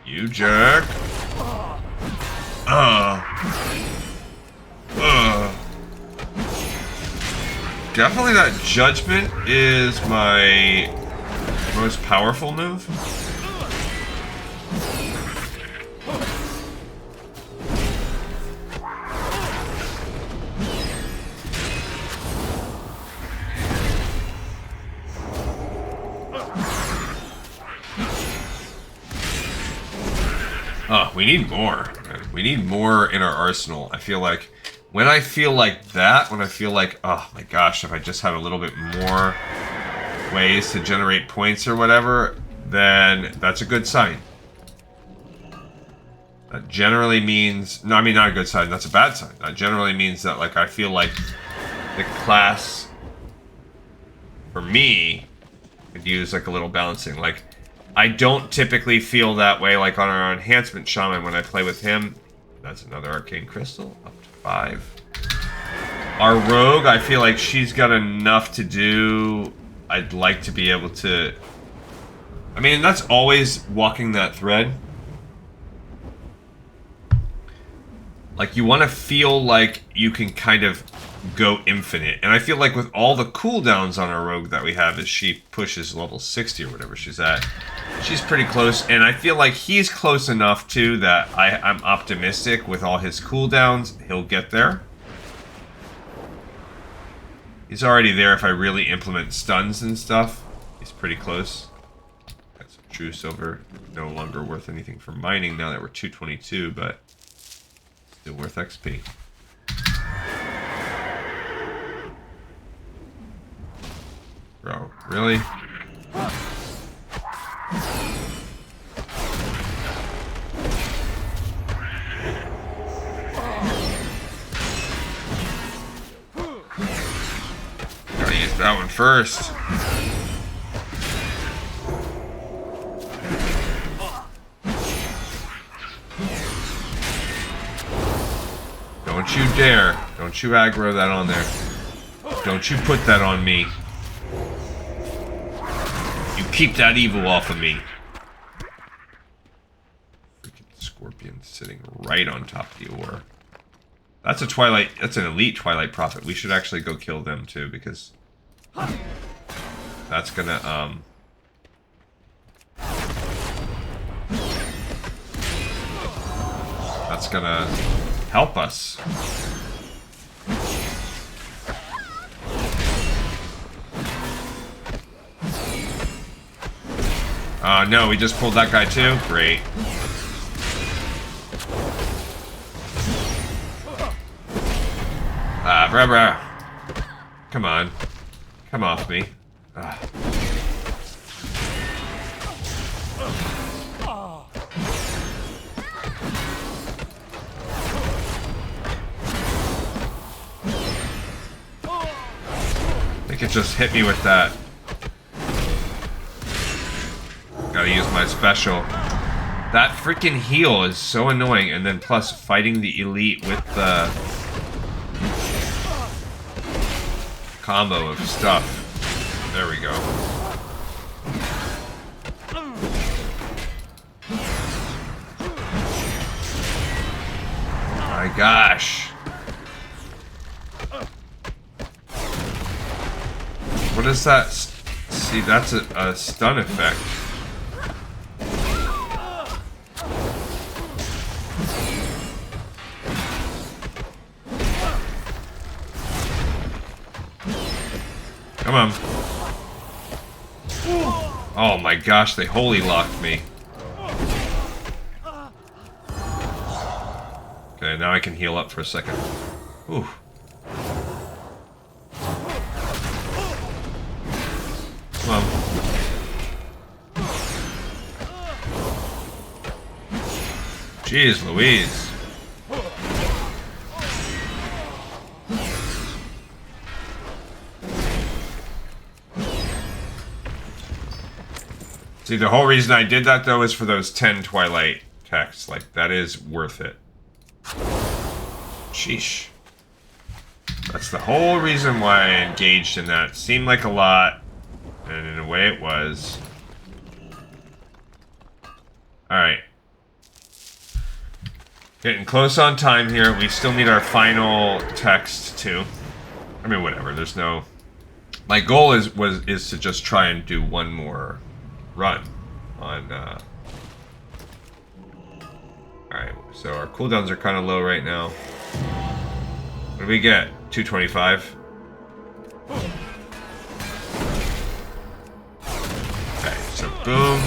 You jerk. Definitely that judgment is my most powerful move. Oh, we need more. We need more in our arsenal. I feel like when I feel like that, when I feel like, oh my gosh, if I just had a little bit more ways to generate points or whatever, then that's a good sign. That generally means, no, I mean, not a good sign, that's a bad sign. That generally means that, like, I feel like the class, for me, could use, like, a little balancing. Like, I don't typically feel that way, like, on our enhancement shaman when I play with him. That's another arcane crystal, up to 5. Our rogue, I feel like she's got enough to do. I'd like to be able to... I mean, that's always walking that thread. Like, you want to feel like you can kind of go infinite. And I feel like with all the cooldowns on our rogue that we have, as she pushes level 60 or whatever she's at, she's pretty close. And I feel like he's close enough, too, that I'm optimistic with all his cooldowns, he'll get there. He's already there if I really implement stuns and stuff. He's pretty close. Got some true silver. No longer worth anything for mining now that we're 222, but still worth XP. Bro, really? Gotta use that one first. Don't you dare. Don't you aggro that on there. Don't you put that on me. You keep that evil off of me. Freaking scorpion sitting right on top of the ore. That's a Twilight, that's an elite Twilight Prophet. We should actually go kill them too, because that's gonna, that's gonna help us. No, we just pulled that guy too? Great. Bruh. Come on. Come off me. I think it just hit me with that. Gotta use my special. That freaking heal is so annoying, and then plus fighting the elite with the combo of stuff. There we go. My gosh. What is that? See, that's a stun effect. Come on. Oh my gosh, they holy locked me. Okay, now I can heal up for a second. Ooh. Come on. Jeez Louise. See, the whole reason I did that, though, is for those 10 Twilight texts. Like, that is worth it. Sheesh. That's the whole reason why I engaged in that. It seemed like a lot, and in a way it was. Alright. Getting close on time here. We still need our final text, too. I mean, whatever. There's no... My goal is to just try and do one more run on alright, so our cooldowns are kind of low right now. What do we get? 225. Okay, so boom,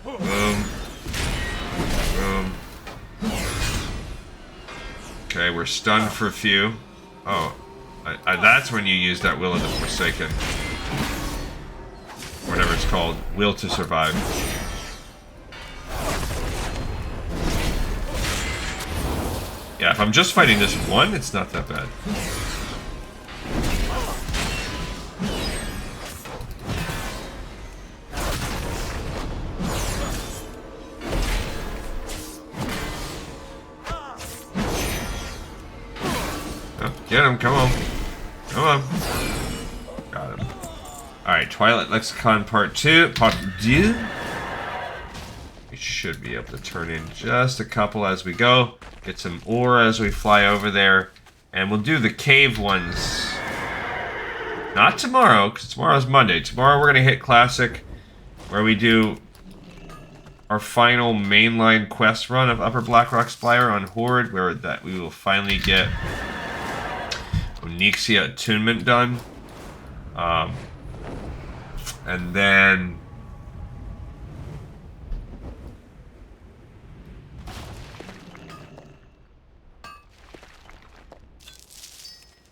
boom, boom, Okay, we're stunned for a few. Oh, that's when you use that Will of the Forsaken. Whatever it's called. Will to survive. Yeah, if I'm just fighting this one, it's not that bad. Oh, get him, come on. Come on. Got him. Alright, Twilight Lexicon Part 2. Part 2. We should be able to turn in just a couple as we go. Get some ore as we fly over there. And we'll do the cave ones. Not tomorrow, because tomorrow's Monday. Tomorrow we're going to hit Classic, where we do our final mainline quest run of Upper Blackrock Spire on Horde, where that we will finally get Onyxia Attunement done. And then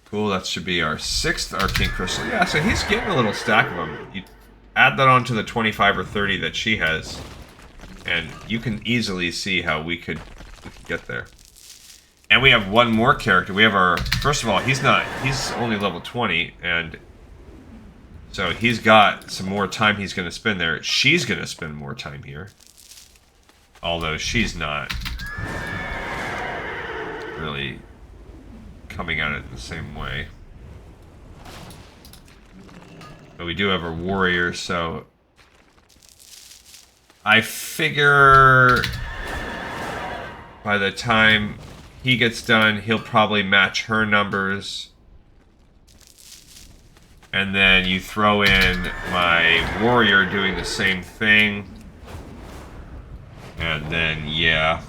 cool, that should be our 6th Arcane Crystal. Yeah, so he's getting a little stack of them. You add that onto the 25 or 30 that she has, and you can easily see how we could get there. And we have one more character. We have our... First of all, he's only level 20, and so he's got some more time he's going to spend there. She's going to spend more time here. Although she's not really coming at it the same way. But we do have a warrior, so I figure by the time he gets done, he'll probably match her numbers. And then you throw in my warrior doing the same thing. And then, yeah.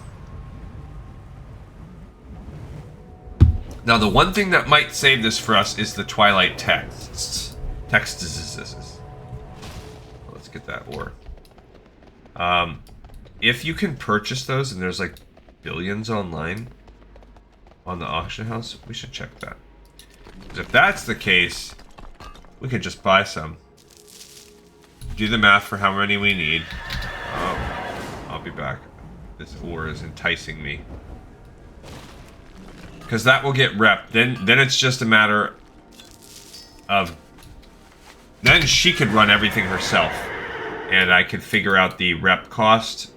Now, the one thing that might save this for us is the Twilight texts. Let's get that ore. If you can purchase those, and there's like billions online on the auction house, we should check that. Because if that's the case, we could just buy some. Do the math for how many we need. Oh, I'll be back. This ore is enticing me. Because that will get repped. Then it's just a matter of... Then she could run everything herself. And I could figure out the rep cost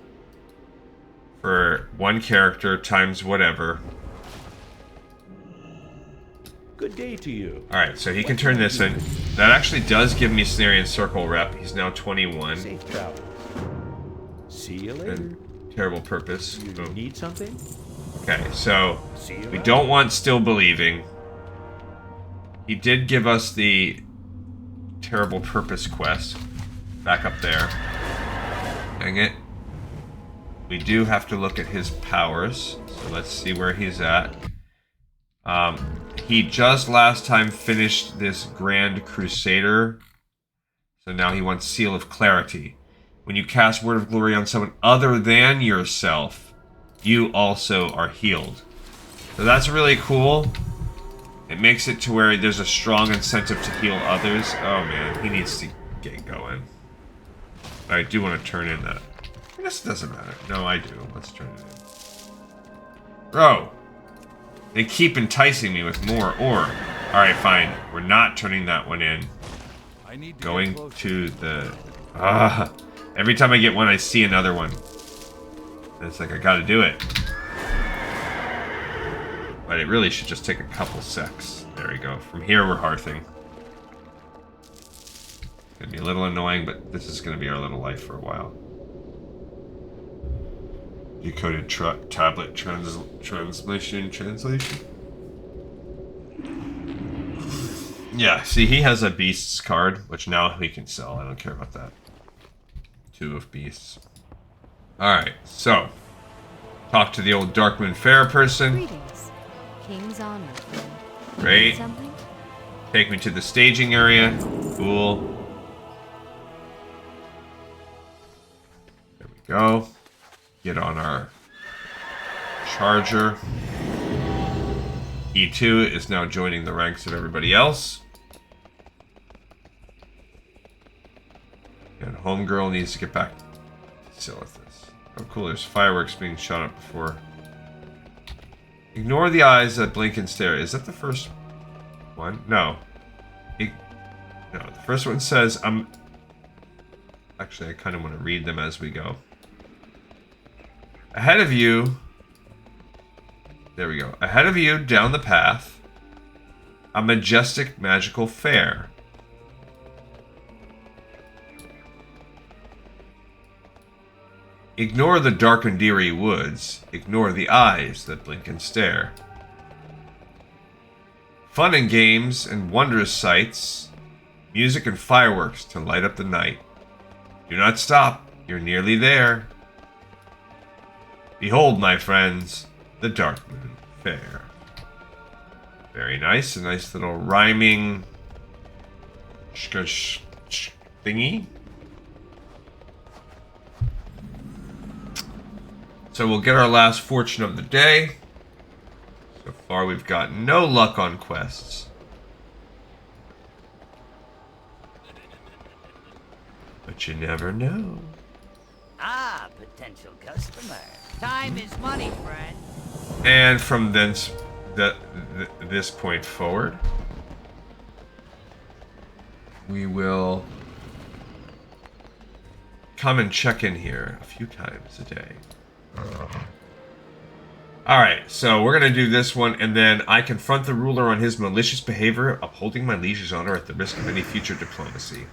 for one character times whatever. Good day to you. Alright, so he can turn this in. That actually does give me Cenarian Circle rep. He's now 21. Safe travels. See you later. And terrible purpose. You Boom. need something? Okay, so we don't want Still Believing. He did give us the Terrible Purpose quest. Back up there. Dang it. We do have to look at his powers. So let's see where he's at. He just last time finished this Grand Crusader. So now he wants Seal of Clarity. When you cast Word of Glory on someone other than yourself, you also are healed. So that's really cool. It makes it to where there's a strong incentive to heal others. Oh man, he needs to get going. But I do want to turn in that. I guess it doesn't matter. No, I do. Let's turn it in. Bro! They keep enticing me with more ore. Alright, fine. We're not turning that one in. Going to the... every time I get one, I see another one. It's like, I gotta do it. But it really should just take a couple secs. There we go. From here, we're hearthing. It's gonna be a little annoying, but this is gonna be our little life for a while. Decoded tablet translation. Yeah, see, he has a Beasts card, which now he can sell. I don't care about that. 2 of Beasts. Alright, so. Talk to the old Darkmoon Faire person. Greetings. King's honor. Great. Something? Take me to the staging area. Cool. There we go. Get on our charger. E2 is now joining the ranks of everybody else. And Homegirl needs to get back to Silithus. Oh cool, there's fireworks being shot up before. Ignore the eyes that blink and stare. Is that the first one? No. No, the first one says, Actually, I kind of want to read them as we go. Ahead of you... There we go. Ahead of you, down the path, a majestic magical fair. Ignore the dark and dreary woods. Ignore the eyes that blink and stare. Fun and games and wondrous sights. Music and fireworks to light up the night. Do not stop. You're nearly there. Behold, my friends, the Darkmoon Faire. Very nice. A nice little rhyming thingy. So we'll get our last fortune of the day. So far we've got no luck on quests. But you never know. Ah, potential customer. Time is money, friend. And from this point forward, we will come and check in here a few times a day. Alright, so we're going to do this one, and then I confront the ruler on his malicious behavior, upholding my liege's honor at the risk of any future diplomacy.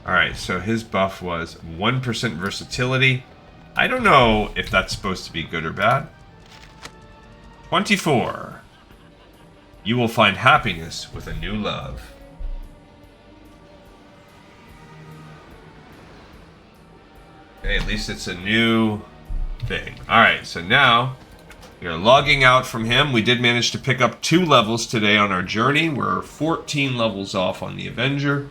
Alright, so his buff was 1% versatility. I don't know if that's supposed to be good or bad. 24. You will find happiness with a new love. Okay, at least it's a new thing. Alright, so now we are logging out from him. We did manage to pick up 2 levels today on our journey. We're 14 levels off on the Avenger.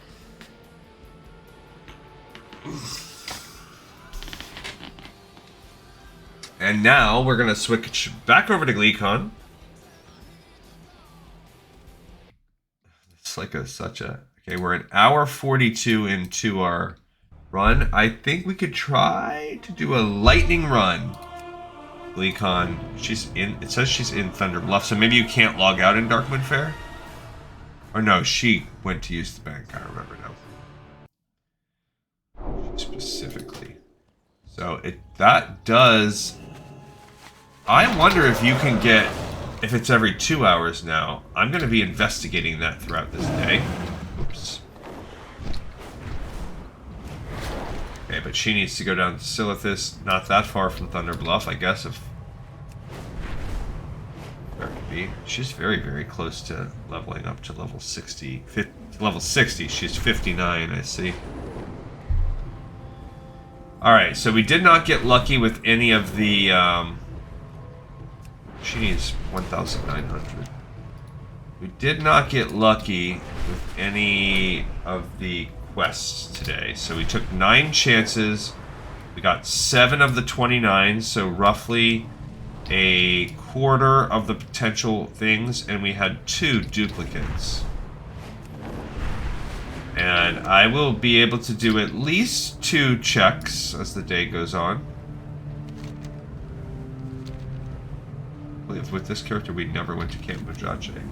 And now we're going to switch back over to Gleekon. It's like such a... Okay, we're an hour 42 into our run. I think we could try to do a lightning run. Gleekon, she's in... It says she's in Thunder Bluff, so maybe you can't log out in Darkmoon Faire? Or no, she went to use the bank. I remember now. Specifically. So that does... I wonder if you can get... If it's every 2 hours now. I'm going to be investigating that throughout this day. Oops. Okay, but she needs to go down to Silithus. Not that far from Thunder Bluff, I guess. If there could be. She's very, very close to leveling up to level 60. Level 60. She's 59, I see. Alright, so we did not get lucky with any of the... She needs 1,900. We did not get lucky with any of the quests today. So we took 9 chances. We got 7 of the 29, so roughly a quarter of the potential things, and we had 2 duplicates. And I will be able to do at least 2 checks as the day goes on. I believe with this character we never went to Camp Mujache.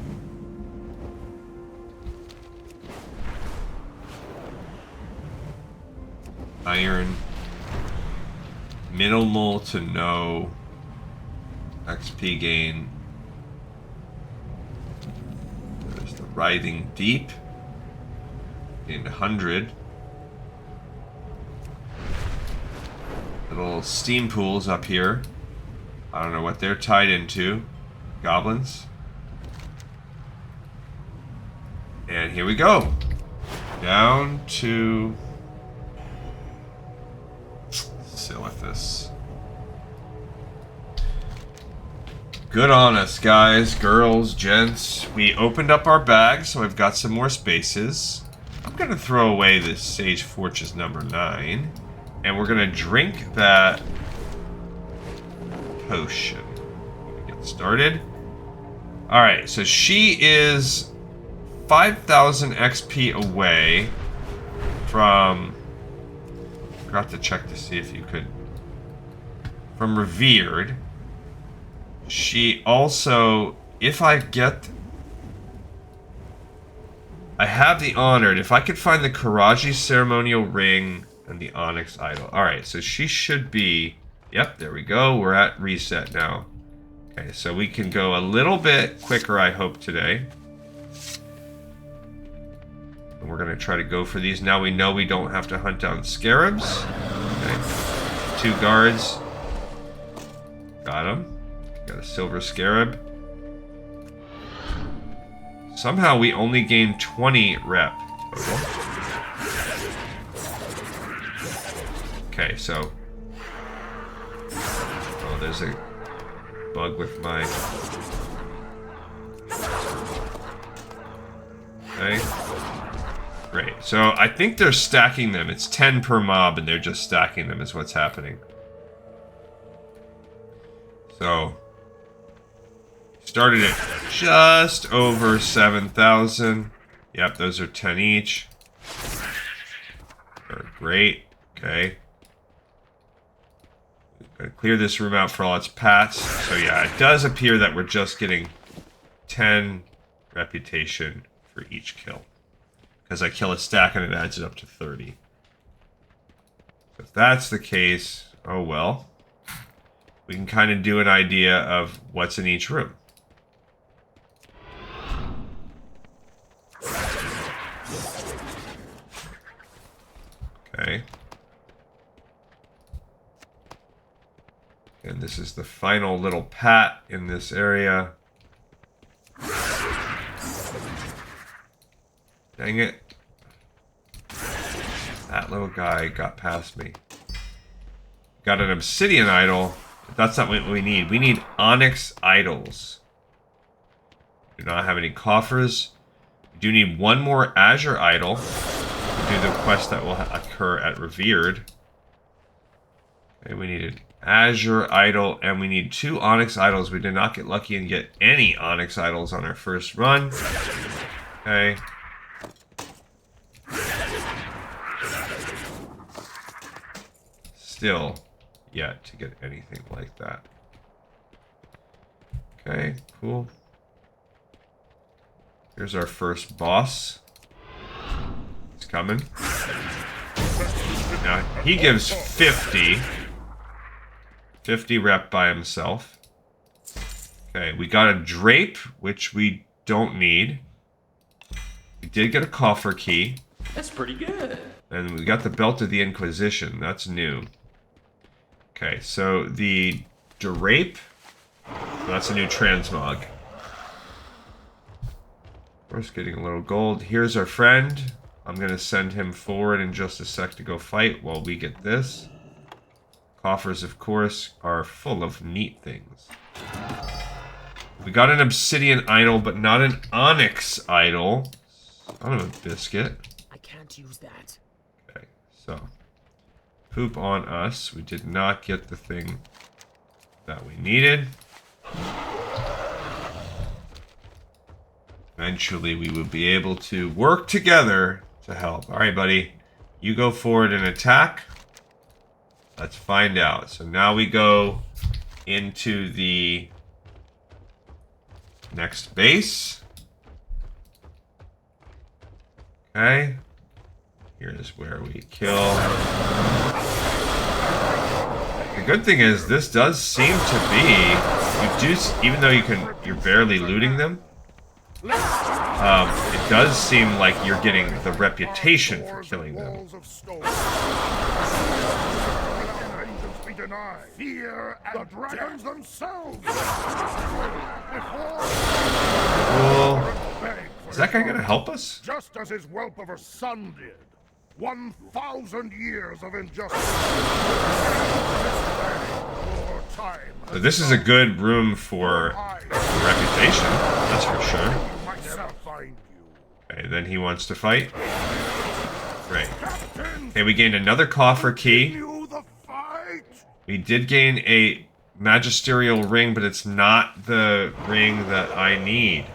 Iron. Minimal to no XP gain. There's the Writhing Deep. In 100. Little steam pools up here. I don't know what they're tied into. Goblins. And here we go. Down to Silithus. Good on us, guys, girls, gents. We opened up our bag, so I've got some more spaces. I'm going to throw away this Sage Fortress number 9. And we're going to drink that potion. Get started. Alright, so she is 5,000 XP away from... Forgot to check to see if you could... From Revered. She also... If I get... I have the Honored. If I could find the Karaji Ceremonial Ring and the Onyx Idol. Alright, so she should be... Yep, there we go. We're at reset now. Okay, so we can go a little bit quicker, I hope, today. And we're going to try to go for these. Now we know we don't have to hunt down scarabs. Okay. 2 guards. Got him. Got a silver scarab. Somehow we only gain 20 rep total. Okay, so... Oh, there's a bug with my... Okay. Great. So I think they're stacking them. It's 10 per mob and they're just stacking them is what's happening. So... Started at just over 7,000. Yep, those are 10 each. Great. Okay. Gotta clear this room out for all its pats. So yeah, it does appear that we're just getting 10 reputation for each kill. Because I kill a stack and it adds it up to 30. So if that's the case, oh well. We can kind of do an idea of what's in each room. Okay. And this is the final little pat in this area. Dang it. That little guy got past me. Got an obsidian idol, but that's not what we need. We need onyx idols. Do not have any coffers. We do need one more azure idol. Do the quest that will occur at Revered. Okay, we needed Azure Idol, and we need 2 Onyx Idols. We did not get lucky and get any Onyx Idols on our first run. Okay. Still yet to get anything like that. Okay, cool. Here's our first boss. Coming. Now, he gives 50. 50 rep by himself. Okay, we got a drape, which we don't need. We did get a coffer key. That's pretty good. And we got the Belt of the Inquisition. That's new. Okay, so the drape. That's a new transmog. Of course, getting a little gold. Here's our friend. I'm going to send him forward in just a sec to go fight while we get this. Coffers, of course, are full of neat things. We got an obsidian idol, but not an onyx idol. Son of a biscuit. I can't use that. Okay, so. Poop on us. We did not get the thing that we needed. Eventually, we will be able to work together to help. All right, buddy. You go forward and attack. Let's find out. So now we go into the next base. Okay. Here's where we kill. The good thing is this does seem to be, even though you're barely looting them, it does seem like you're getting the reputation for killing them. Fear and the dragons themselves. Cool. Is that guy gonna help us? Just as his whelp of a son did. 1,000 years of injustice. So this is a good room for reputation, that's for sure. Okay, then he wants to fight. Great. Okay, we gained another coffer key. We did gain a magisterial ring, but it's not the ring that I need.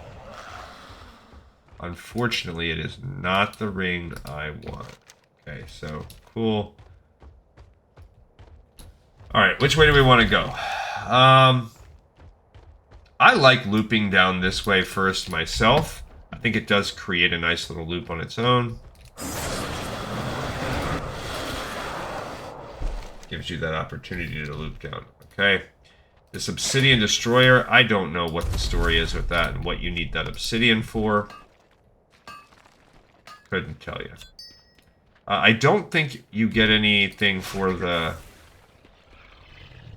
Unfortunately, it is not the ring I want. Okay, so cool. Alright, which way do we want to go? I like looping down this way first myself. I think it does create a nice little loop on its own. Gives you that opportunity to loop down. Okay. This obsidian destroyer, I don't know what the story is with that and what you need that obsidian for. Couldn't tell you. I don't think you get anything for the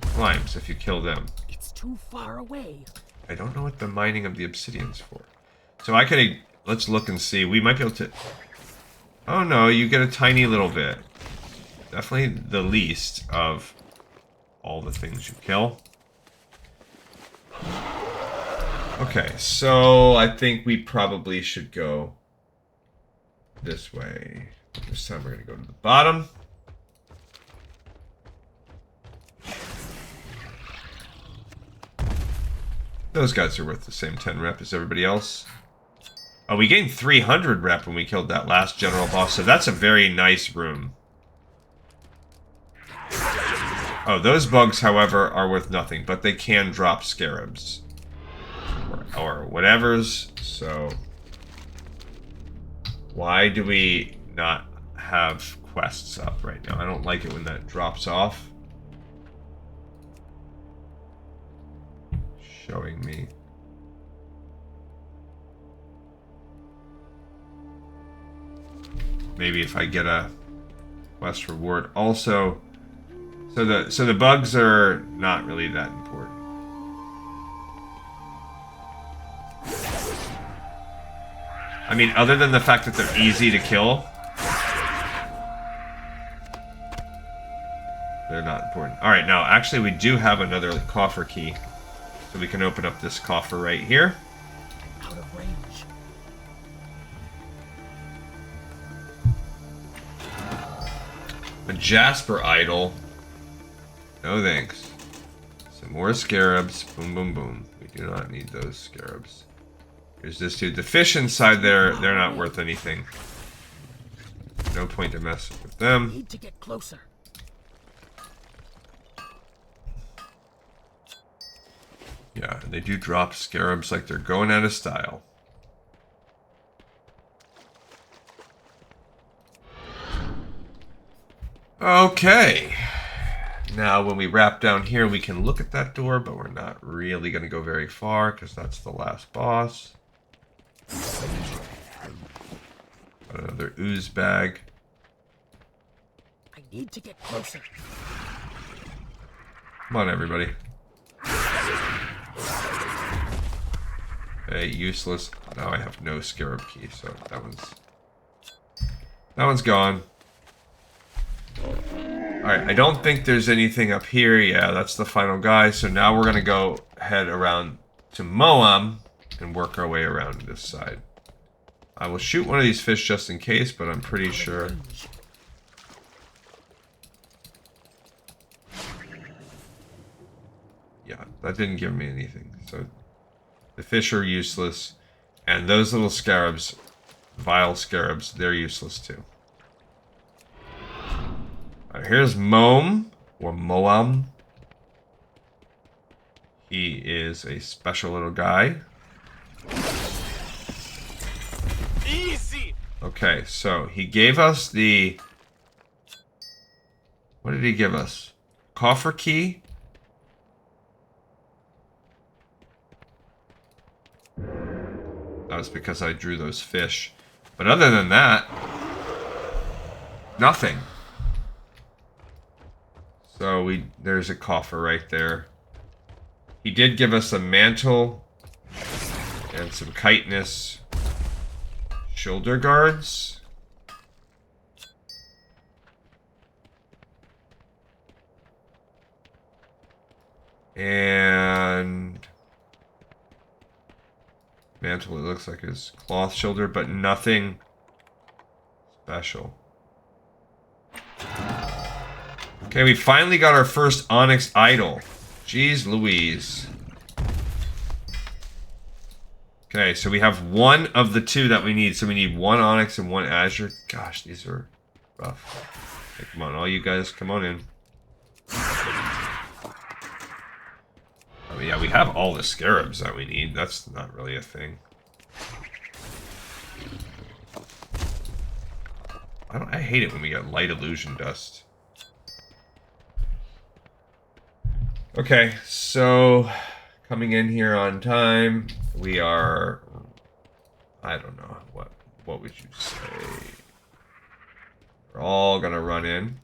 slimes if you kill them. It's too far away. I don't know what the mining of the obsidian's for. So I could... Let's look and see. We might be able to... Oh no, you get a tiny little bit. Definitely the least of all the things you kill. Okay, so I think we probably should go this way. This time we're going to go to the bottom. Those guys are worth the same 10 rep as everybody else. Oh, we gained 300 rep when we killed that last general boss, so that's a very nice room. Oh, those bugs, however, are worth nothing, but they can drop scarabs. Or whatever's, so... Why do we not have quests up right now? I don't like it when that drops off. Showing me. Maybe if I get a quest reward. Also, so the bugs are not really that important. I mean, other than the fact that they're easy to kill, they're not important. Alright, now, actually, we do have another coffer key. So we can open up this coffer right here. Out of range. A Jasper idol. No thanks. Some more scarabs. Boom, boom, boom. We do not need those scarabs. Here's this dude. The fish inside there, they're not worth anything. No point to mess with them. Need to get closer. Yeah, they do drop scarabs like they're going out of style. Okay. Now, when we wrap down here, we can look at that door, but we're not really going to go very far, because that's the last boss. Got another ooze bag. I need to get closer. Come on, everybody. Okay, useless. Now I have no scarab key, so that one's gone. Alright, I don't think there's anything up here. Yeah, that's the final guy. So now we're gonna go head around to Moam and work our way around this side. I will shoot one of these fish just in case, but I'm pretty sure. Yeah, that didn't give me anything. So the fish are useless, and those little scarabs, vile scarabs, they're useless too. Alright, here's Moam, or Moam. He is a special little guy. Easy. Okay, so he gave us the... What did he give us? Coffer key? That was because I drew those fish. But other than that, nothing. So there's a coffer right there. He did give us a mantle and some chitinous shoulder guards. And mantle, it looks like is cloth shoulder, but nothing special. Okay, we finally got our first onyx idol. Jeez Louise. Okay, so we have one of the two that we need. So we need one Onyx and one Azure. Gosh, these are rough. Okay, come on, all you guys, come on in. Oh yeah, we have all the scarabs that we need. That's not really a thing. I hate it when we get light illusion dust. Okay, so coming in here on time, we are, I don't know, what would you say? We're all gonna run in.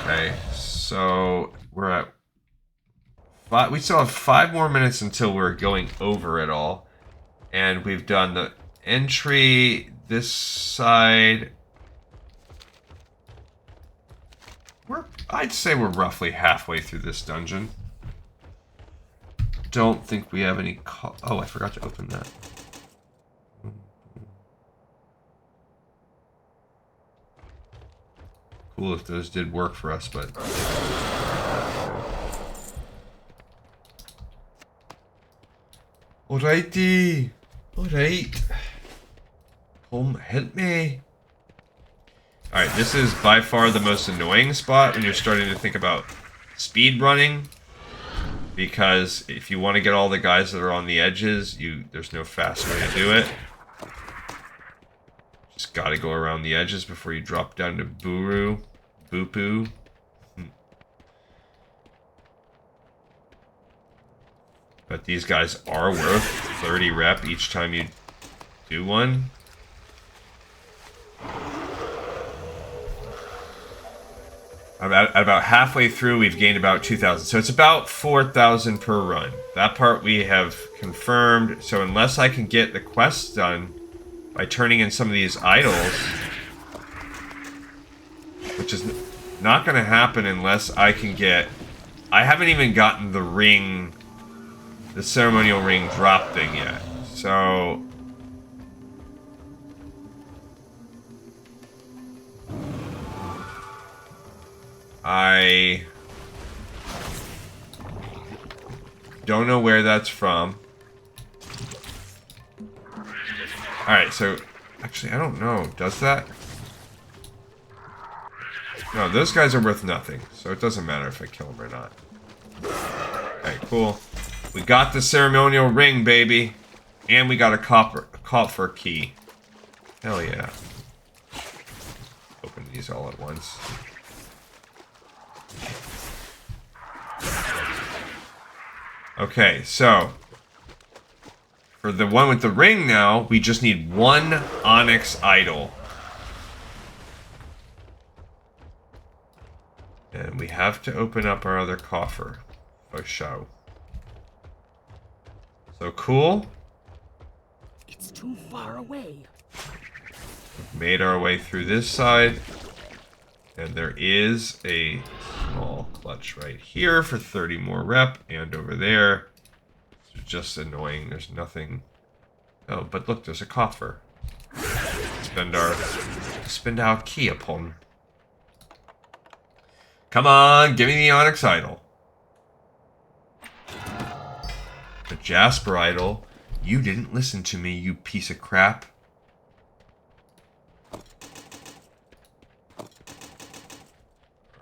Okay, so we're at we still have 5 more minutes until we're going over it all. And we've done the entry this side. I'd say we're roughly halfway through this dungeon. Don't think we have any oh, I forgot to open that. Cool if those did work for us, but alrighty. Alright. Home, help me. Alright, this is by far the most annoying spot when you're starting to think about speed running. Because if you want to get all the guys that are on the edges, there's no fast way to do it. Just gotta go around the edges before you drop down to Boopoo. But these guys are worth 30 rep each time you do one. About halfway through, we've gained about 2,000. So it's about 4,000 per run. That part we have confirmed. So unless I can get the quests done by turning in some of these idols, which is not going to happen unless I can get... I haven't even gotten the ring... the ceremonial ring drop thing yet. So I don't know where that's from. Alright, so actually I don't know. Does that? No, those guys are worth nothing. So it doesn't matter if I kill them or not. Okay, cool. We got the ceremonial ring, baby. And we got a copper key. Hell yeah. Open these all at once. Okay, so for the one with the ring now, we just need one onyx idol. And we have to open up our other coffer. For show. So cool. It's too far away. We've made our way through this side. And there is a small clutch right here for 30 more rep. And over there. It's just annoying. There's nothing. Oh, but look, there's a coffer. Spend our key upon. Come on, give me the onyx idol. The Jasper idol. You didn't listen to me, you piece of crap.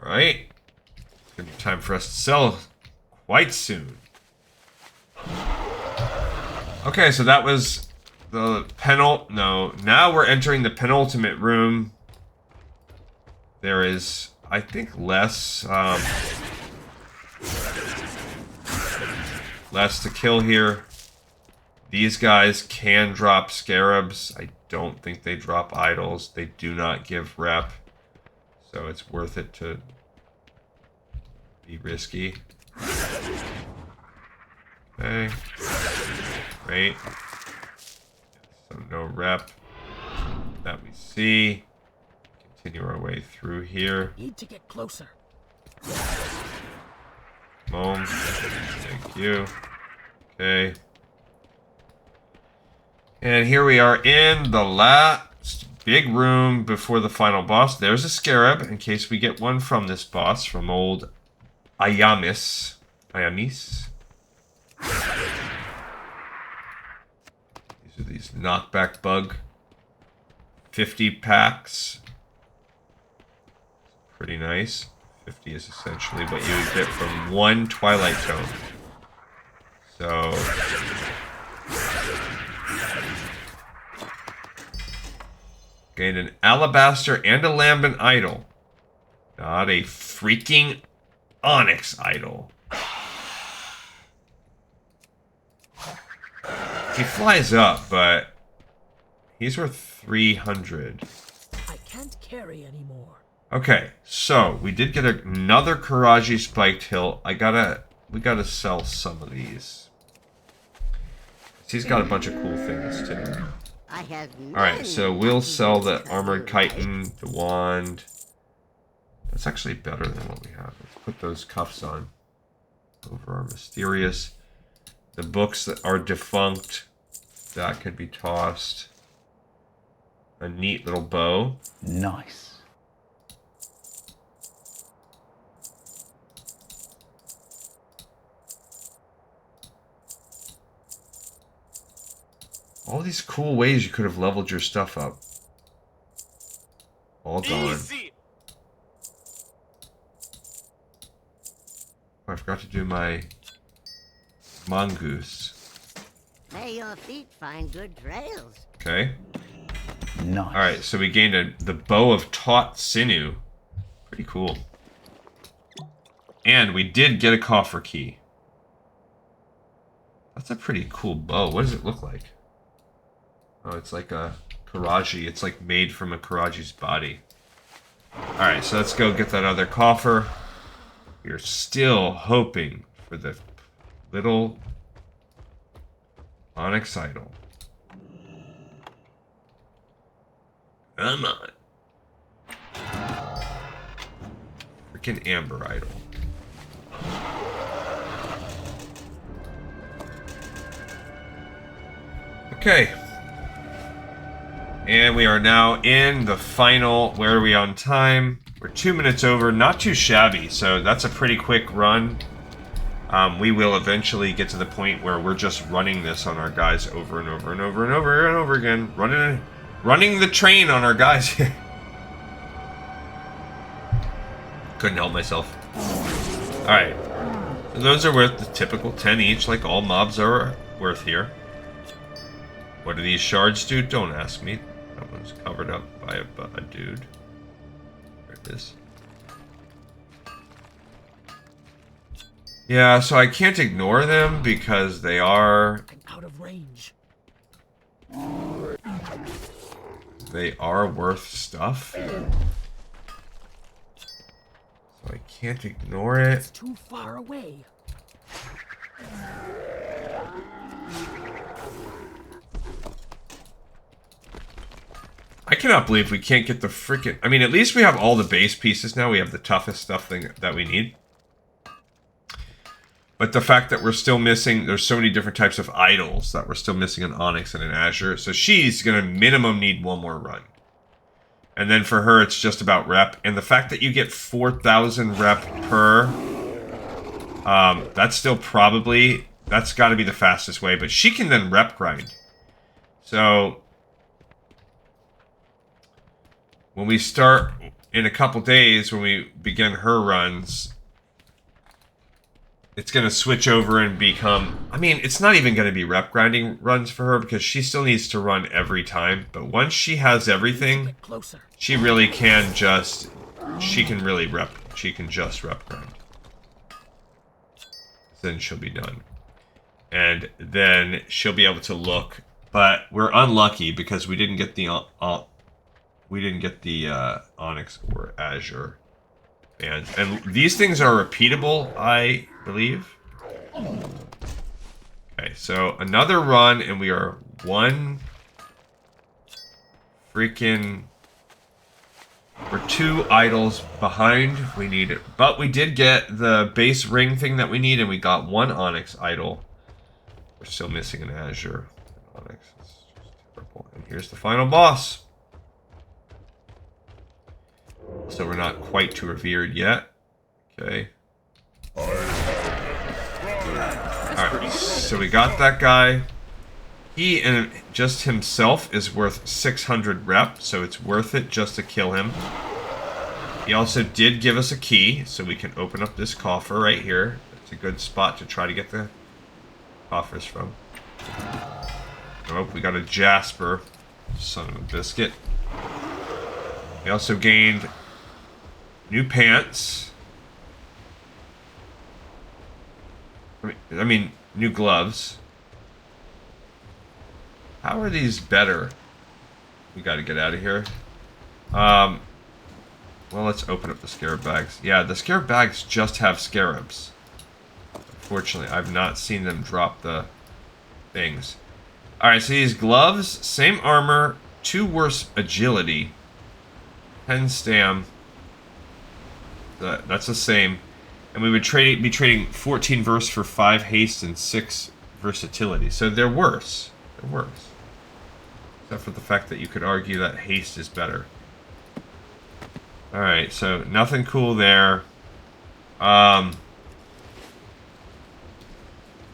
Alright. It's gonna be time for us to sell quite soon. Okay, so that was the no, now we're entering the penultimate room. There is, I think, less to kill here. These guys can drop scarabs. I don't think they drop idols. They do not give rep. So it's worth it to be risky. Okay. Great. So no rep that we see. Continue our way through here. Need to get closer. Boom. Thank you. Okay. And here we are in the last big room before the final boss. There's a scarab, in case we get one from this boss, from old Ayamis. These are these knockback bug 50 packs. Pretty nice. 50 is essentially what you would get from one Twilight Tome. So... gained an alabaster and a lambent idol. Not a freaking onyx idol. He flies up, but he's worth 300. I can't carry anymore. Okay, so we did get another Karaji spiked hill. We gotta sell some of these. He's got a bunch of cool things too. I have Alright, so we'll sell the armored chitin, the wand. That's actually better than what we have. Let's put those cuffs on. Over our mysterious. The books that are defunct, that could be tossed. A neat little bow. Nice. All these cool ways you could have leveled your stuff up. All gone. Oh, I forgot to do my mongoose. May your feet find good trails. Okay. Nice. Alright, so we gained the bow of taut sinew. Pretty cool. And we did get a coffer key. That's a pretty cool bow. What does it look like? Oh, it's like a Karaji. It's like made from a Karaji's body. Alright, so let's go get that other coffer. We're still hoping for the little onyx idol. Come on. Freaking amber idol. Okay. And we are now in the final, where are we on time? We're 2 minutes over, not too shabby, so that's a pretty quick run. We will eventually get to the point where we're just running this on our guys over and over and over and over and over again. Running the train on our guys here. Couldn't help myself. Alright. So those are worth the typical 10 each, like all mobs are worth here. What do these shards do? Don't ask me. That one's covered up by a dude. There it is. Yeah, so I can't ignore them because they are... I'm out of range. They are worth stuff. So I can't ignore it. It's too far away. I cannot believe we can't get the freaking... I mean, at least we have all the base pieces now. We have the toughest stuff that we need. But the fact that we're still missing... There's so many different types of idols that we're still missing an Onyx and an Azure. So she's going to minimum need one more run. And then for her, it's just about rep. And the fact that you get 4,000 rep per... that's still probably... That's got to be the fastest way. But she can then rep grind. So... when we start in a couple days, when we begin her runs, it's going to switch over and become... I mean, it's not even going to be rep grinding runs for her because she still needs to run every time. But once she has everything, she really can just... She can really rep... She can just rep grind. Then she'll be done. And then she'll be able to look. But we're unlucky because we didn't get the... Onyx or Azure bands. And these things are repeatable, I believe. Okay, so another run, and we are one freaking... We're 2 idols behind. We need it. But we did get the base ring thing that we need, and we got 1 Onyx idol. We're still missing an Azure. Onyx. here's the final boss. So we're not quite too revered yet. Okay. Alright, so we got that guy. He and just himself is worth 600 rep, so it's worth it just to kill him. He also did give us a key, so we can open up this coffer right here. It's a good spot to try to get the coffers from. Oh, we got a Jasper. Son of a biscuit. We also gained new pants. I mean, new gloves. How are these better? We gotta get out of here. Well, let's open up the scarab bags. Yeah, the scarab bags just have scarabs. Unfortunately, I've not seen them drop the things. Alright, so these gloves, same armor, 2 worse agility, 10 stam. That's the same. And we would be trading 14 verse for 5 haste and 6 versatility. So they're worse. They're worse. Except for the fact that you could argue that haste is better. Alright, so nothing cool there.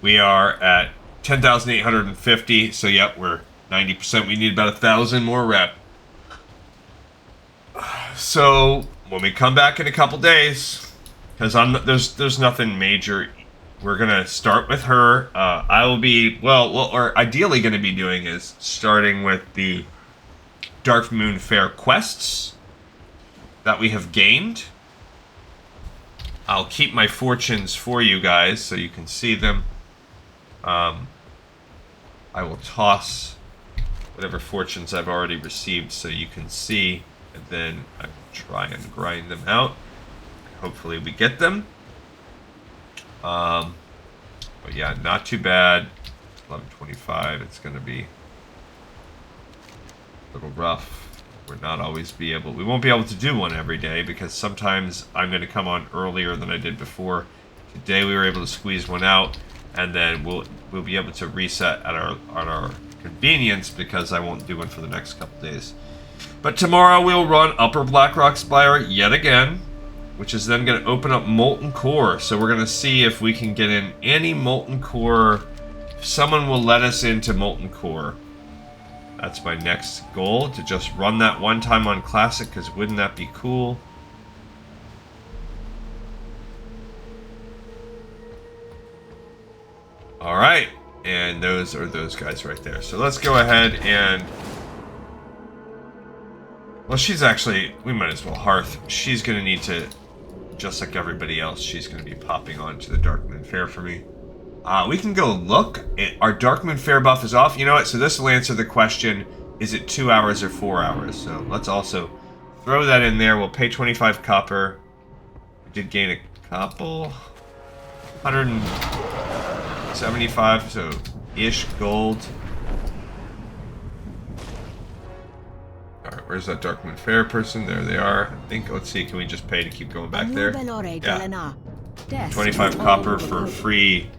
We are at 10,850, so yep, we're 90%. We need about 1,000 more rep. So when we come back in a couple days, because there's nothing major, we're gonna start with her. I will be what we're ideally gonna be doing is starting with the Darkmoon Faire quests that we have gained. I'll keep my fortunes for you guys so you can see them. I will toss whatever fortunes I've already received so you can see, and then I will try and grind them out. Hopefully we get them. But yeah, not too bad. 1125, it's going to be a little rough. We won't be able to do one every day because sometimes I'm going to come on earlier than I did before. Today we were able to squeeze one out, and then we'll be able to reset at our convenience because I won't do one for the next couple days. But tomorrow we'll run Upper Blackrock Spire yet again, which is then going to open up Molten Core. So we're going to see if we can get in any Molten Core. If someone will let us into Molten Core. That's my next goal, to just run that one time on Classic, because wouldn't that be cool? Alright, and those are those guys right there. So let's go ahead and... Well, she's actually... We might as well Hearth. She's going to need to... Just like everybody else, she's going to be popping on to the Darkmoon Faire for me. We can go look. Our Darkmoon Faire buff is off. You know what? So this will answer the question, is it 2 hours or 4 hours? So let's also throw that in there. We'll pay 25 copper. We did gain a couple. 175, so ish gold. Alright, where's that Darkmoon Faire person? There they are. I think, let's see, can we just pay to keep going back there? Yeah. 25 copper for free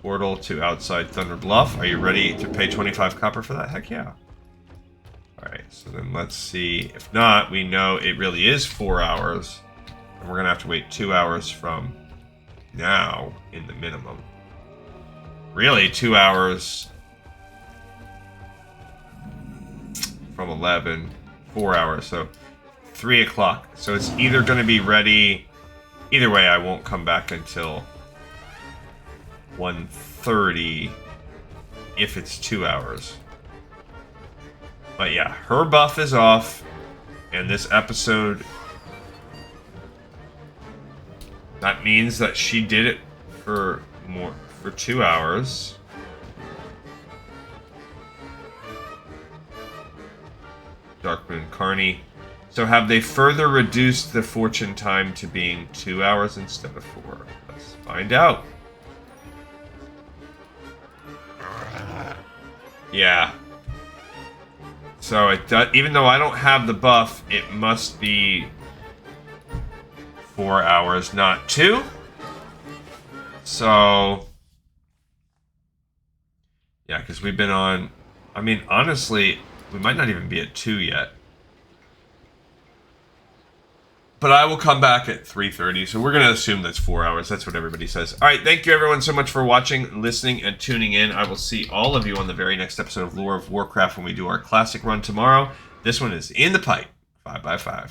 portal to outside Thunder Bluff. Are you ready to pay 25 copper for that? Heck yeah. Alright, so then let's see. If not, we know it really is 4 hours. And we're going to have to wait 2 hours from now in the minimum. Really, 2 hours from 11. 4 hours, so 3 o'clock. So it's either going to be ready... Either way, I won't come back until 1:30 if it's 2 hours. But yeah, her buff is off, and this episode, that means that she did it for 2 hours. Darkmoon Carney. So have they further reduced the fortune time to being 2 hours instead of 4? Let's find out. Yeah. So it does, even though I don't have the buff, it must be 4 hours, not 2. So yeah, because we've been on I mean, honestly, we might not even be at 2 yet. But I will come back at 3:30, so we're going to assume that's 4 hours. That's what everybody says. All right, thank you everyone so much for watching, listening, and tuning in. I will see all of you on the very next episode of Lore of Warcraft when we do our classic run tomorrow. This one is in the pipe. 5x5.